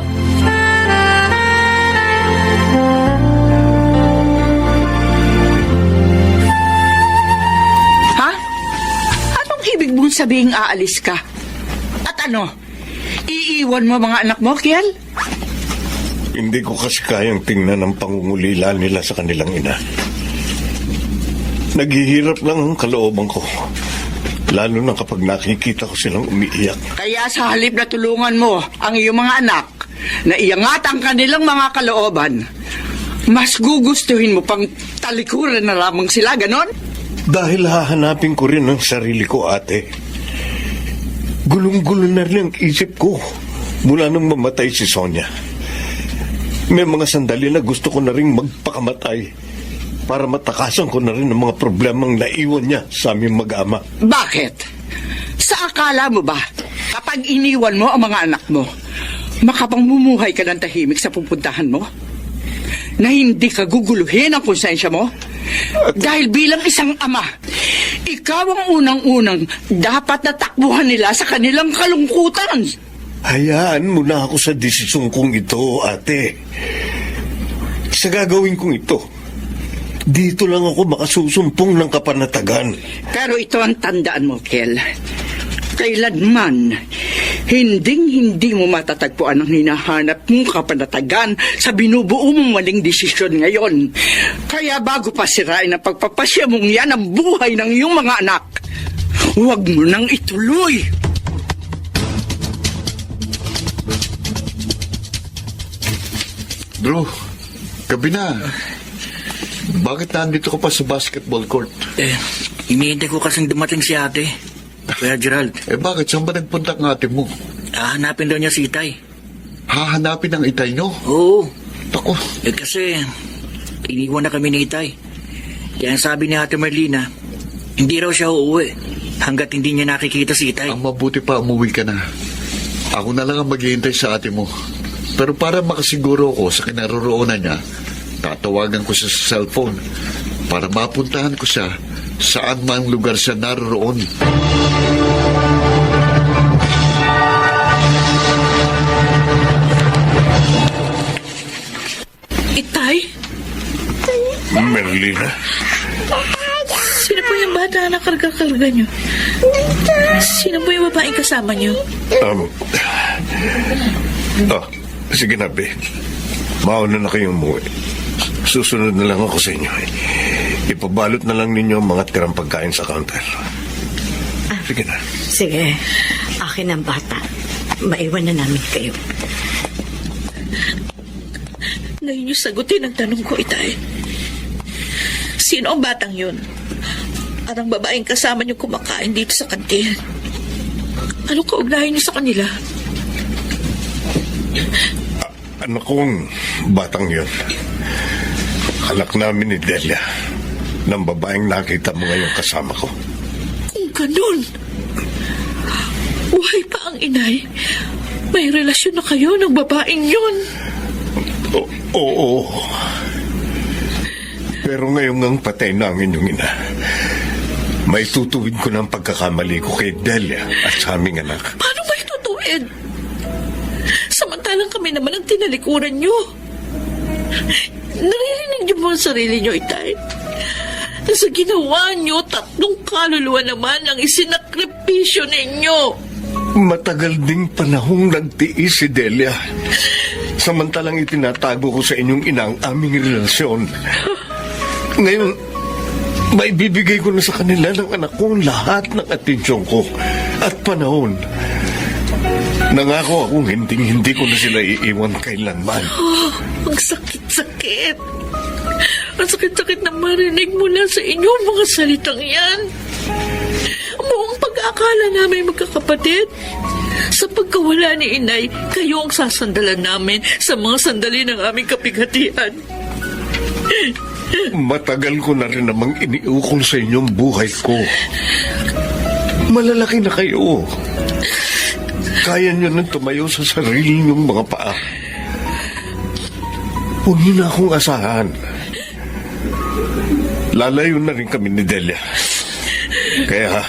Ha? Anong ibig mong sabihing aalis ka? At ano? Iiwan mo mga anak mo, Kiel? Hindi ko kasi kayang tingnan ang pangungulila nila sa kanilang ina. Naghihirap lang ang kalooban ko. Lalo na kapag nakikita ko silang umiiyak. Kaya sa halip na tulungan mo ang iyong mga anak na iangat ang kanilang mga kalooban, mas gugustuhin mo pang talikuran na lamang sila, ganon? Dahil hahanapin ko rin ang sarili ko, ate. Gulong-gulo na rin ang isip ko mula nung mamatay si Sonia. May mga sandali na gusto ko na rin magpakamatay para matakasan ko na rin ang mga problemang naiwan niya sa aming mag-ama. Bakit? Sa akala mo ba, kapag iniwan mo ang mga anak mo, makapangmumuhay ka ng tahimik sa pupuntahan mo? na hindi ka guguluhin ang konsensya mo? Dahil bilang isang ama, ikaw ang unang-unang dapat natakbuhan nila sa kanilang kalungkutan. Hayaan mo na ako sa desisyon kong ito, ate. Sa gagawin kong ito, dito lang ako makasusumpong ng kapanatagan. Pero ito ang tandaan mo, Kel. Kailanman, hindi mo matatagpuan ang hinahanap mong kapanatagan sa binubuo mong maling desisyon ngayon. Kaya bago pa sirain ang pagpapasya mong yan ang buhay ng iyong mga anak, huwag mo nang ituloy. Drew, gabi na. Bakit nandito ka pa sa basketball court? Hinihintay ko kasing dumating si ate. Kuya Gerald, Bakit? Saan ba nagpunta ang ate mo? hahanapin daw niya si Itay. Hahanapin ang itay nyo? Oo, Ako, kasi iniwan na kami ni Itay. Kaya ang sabi ni Ate Marlina, hindi raw siya uuwi hanggat hindi niya nakikita si Itay. ang mabuti pa umuwi ka na. Ako na lang ang maghihintay sa ate mo. Pero para makasiguro ko sa kinaroroonan niya, tatawagan ko siya sa cellphone para mapuntahan ko siya saan mang lugar siya naroroon. Itay? Merlina, Sino po yung bata na karga-karga niyo? Sino po yung babaeng kasama niyo? sige na, be. Mauna na kayong umuwi. Susunod na lang ako sa inyo. Ipabalot na lang ninyo ang mga tirang pagkain sa counter. Sige na. Sige, akin ang bata. Maiwan na namin kayo. Ngayon yung sagutin ang tanong ko, Itay. Sino ang batang yun? At ang babaeng kasama niyo kumakain dito sa kantin? Anong kaugnayan niyo sa kanila? Anak kong batang yun. Anak namin ni Delia, ng babaeng nakita mo ngayon kasama ko. Kung ganun, buhay pa ang inay. May relasyon na kayo ng babaeng yun. Oo. Pero ngayong ang patay na ang inyong ina, may tutuwid ko ng pagkakamali ko kay Delia at sa aming anak. Paano may tutuin? Samantalang kami naman ang tinalikuran niyo. Naririnig niyo mo ang sarili niyo, Itay? Na sa ginawa niyo, 3 kaluluwa naman ang isinakripisyo ninyo. Matagal ding panahong nagtiis si Delia. Samantalang itinatago ko sa inyong ina ang aming relasyon. Ngayon, maibibigay ko na sa kanila ng anak ko lahat ng atensyon ko at panahon. Nangako akong hindi ko na sila iiwan kailanman. Ang sakit-sakit. Ang sakit-sakit na marinig mula sa inyong mga salitang yan. Buong pag-aakala namin magkakapatid. Sa pagkawala ni inay, kayo ang sasandalan namin sa mga sandali ng aming kapighatian. Matagal ko na rin namang iniukol sa inyong buhay ko. Malalaki na kayo. Kaya nyo nang tumayo sa sarili nyong mga paa. Huwag nyo na akong asahan. Lalayo na rin kami ni Delia. Kaya,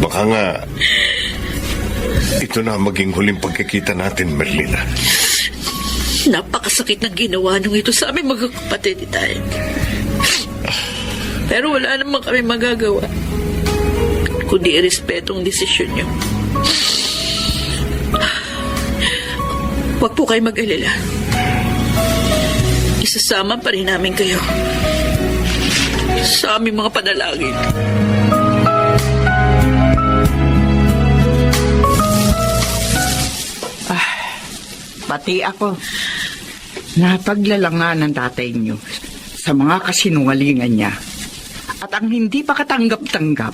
baka nga, ito na maging huling pagkikita natin, Merlina. Napakasakit ng ginawa nung ito sa aming magkakapatid, Itay. Pero wala naman kami magagawa kundi irespeto ang desisyon niyo. Huwag po kayo mag-alala. Isasama pa rin namin kayo sa aming mga panalangin. Pati ako, napaglalangan ng tatay niyo sa mga kasinungalingan niya. At ang hindi pa katanggap-tanggap,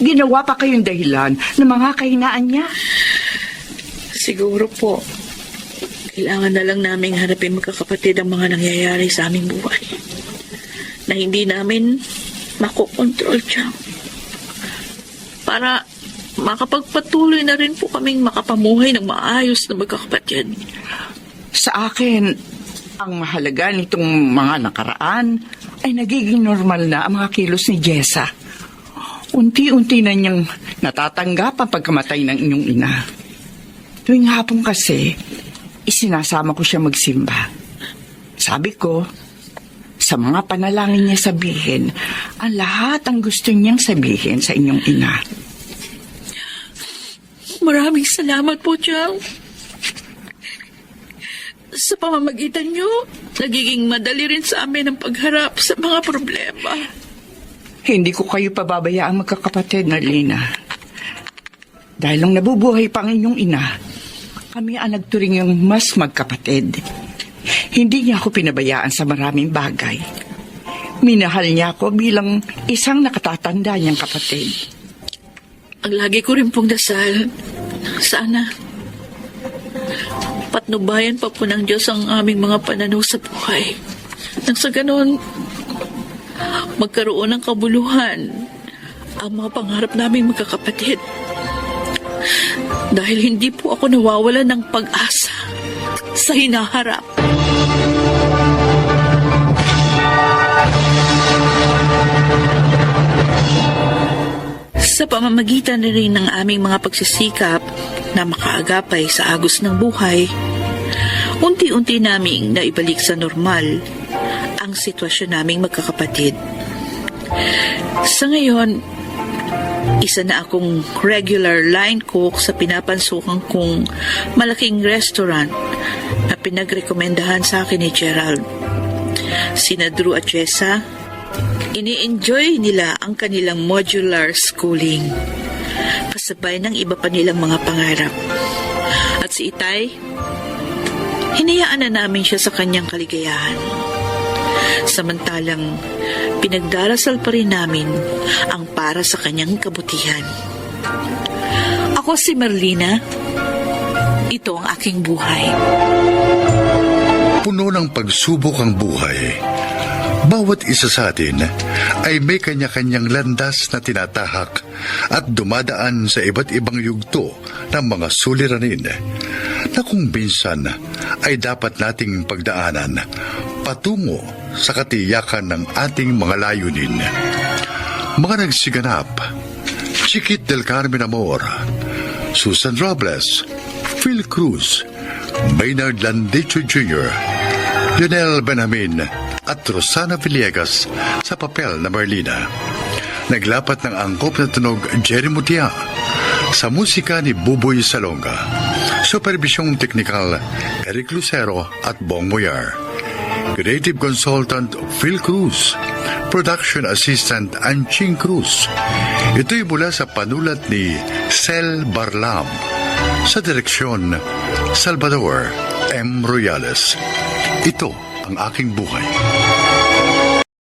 ginawa pa kayong dahilan ng mga kahinaan niya. Siguro po, kailangan na lang namin harapin magkakapatid ang mga nangyayari sa aming buhay na hindi namin makokontrol siya. Para makapagpatuloy na rin po kaming makapamuhay ng maayos na magkakapatid. Sa akin, Ang mahalaga nitong mga nakaraan ay nagiging normal na ang mga kilos ni Jessa. Unti-unti na niyang natatanggap ang pagkamatay ng inyong ina. Tuwing hapon kasi, isinasama ko siya magsimba. Sabi ko, sa mga panalangin niya sabihin, ang lahat ang gusto niyang sabihin sa inyong ina. Maraming salamat po, Chang. Sa pamamagitan niyo, nagiging madali rin sa amin ang pagharap sa mga problema. Hindi ko kayo pababayaang magkakapatid, Narlina. Dahil lang nabubuhay pa ang inyong ina, kami ang nagturing yung mas magkapatid. Hindi niya ako pinabayaan sa maraming bagay. Minahal niya ako bilang isang nakatatanda niyang kapatid. Ang lagi ko rin pong dasal, sana patnubayan pa po ng Diyos ang aming mga pananaw sa buhay. Nang sa ganon, magkaroon ng kabuluhan ang mga pangarap naming magkakapatid. Dahil hindi po ako nawawalan ng pag-asa sa hinaharap. Sa pamamagitan na rin ng aming mga pagsisikap na makaagapay sa agos ng buhay, unti-unti naming naibalik sa normal ang sitwasyon naming magkakapatid. Sa ngayon, isa na akong regular line cook sa pinapansukan kong malaking restaurant na pinagrekomendahan sa akin ni Gerald. Sina Drew at Jessa, ini-enjoy nila ang kanilang modular schooling, kasabay ng iba pa nilang mga pangarap. At si Itay, hinayaan na namin siya sa kanyang kaligayahan. Samantalang, pinagdarasal pa rin namin ang para sa kanyang kabutihan. Ako si Merlina. Ito ang aking buhay. Puno ng pagsubok ang buhay. Bawat isa sa atin ay may kanya-kanyang landas na tinatahak at dumadaan sa iba't ibang yugto ng mga suliranin na kung minsan ay dapat nating pagdaanan patungo sa katiyakan ng ating mga layunin. Mga nagsiganap: Chiquit del Carmen Amor, Susan Robles, Phil Cruz, Maynard Landicho Jr., Lionel Benjamin at Rosana Villegas sa papel na Merlina. Naglapat ng angkop na tunog Jerry Mutia, sa musika ni Buboy Salonga. Supervisyong teknikal Eric Lucero at Bong Moyar. Creative Consultant Phil Cruz. Production Assistant Anching Cruz. Ito'y mula sa panulat ni Sel Barlam. Sa direksyon Salvador M. Royales. Ito ang aking buhay.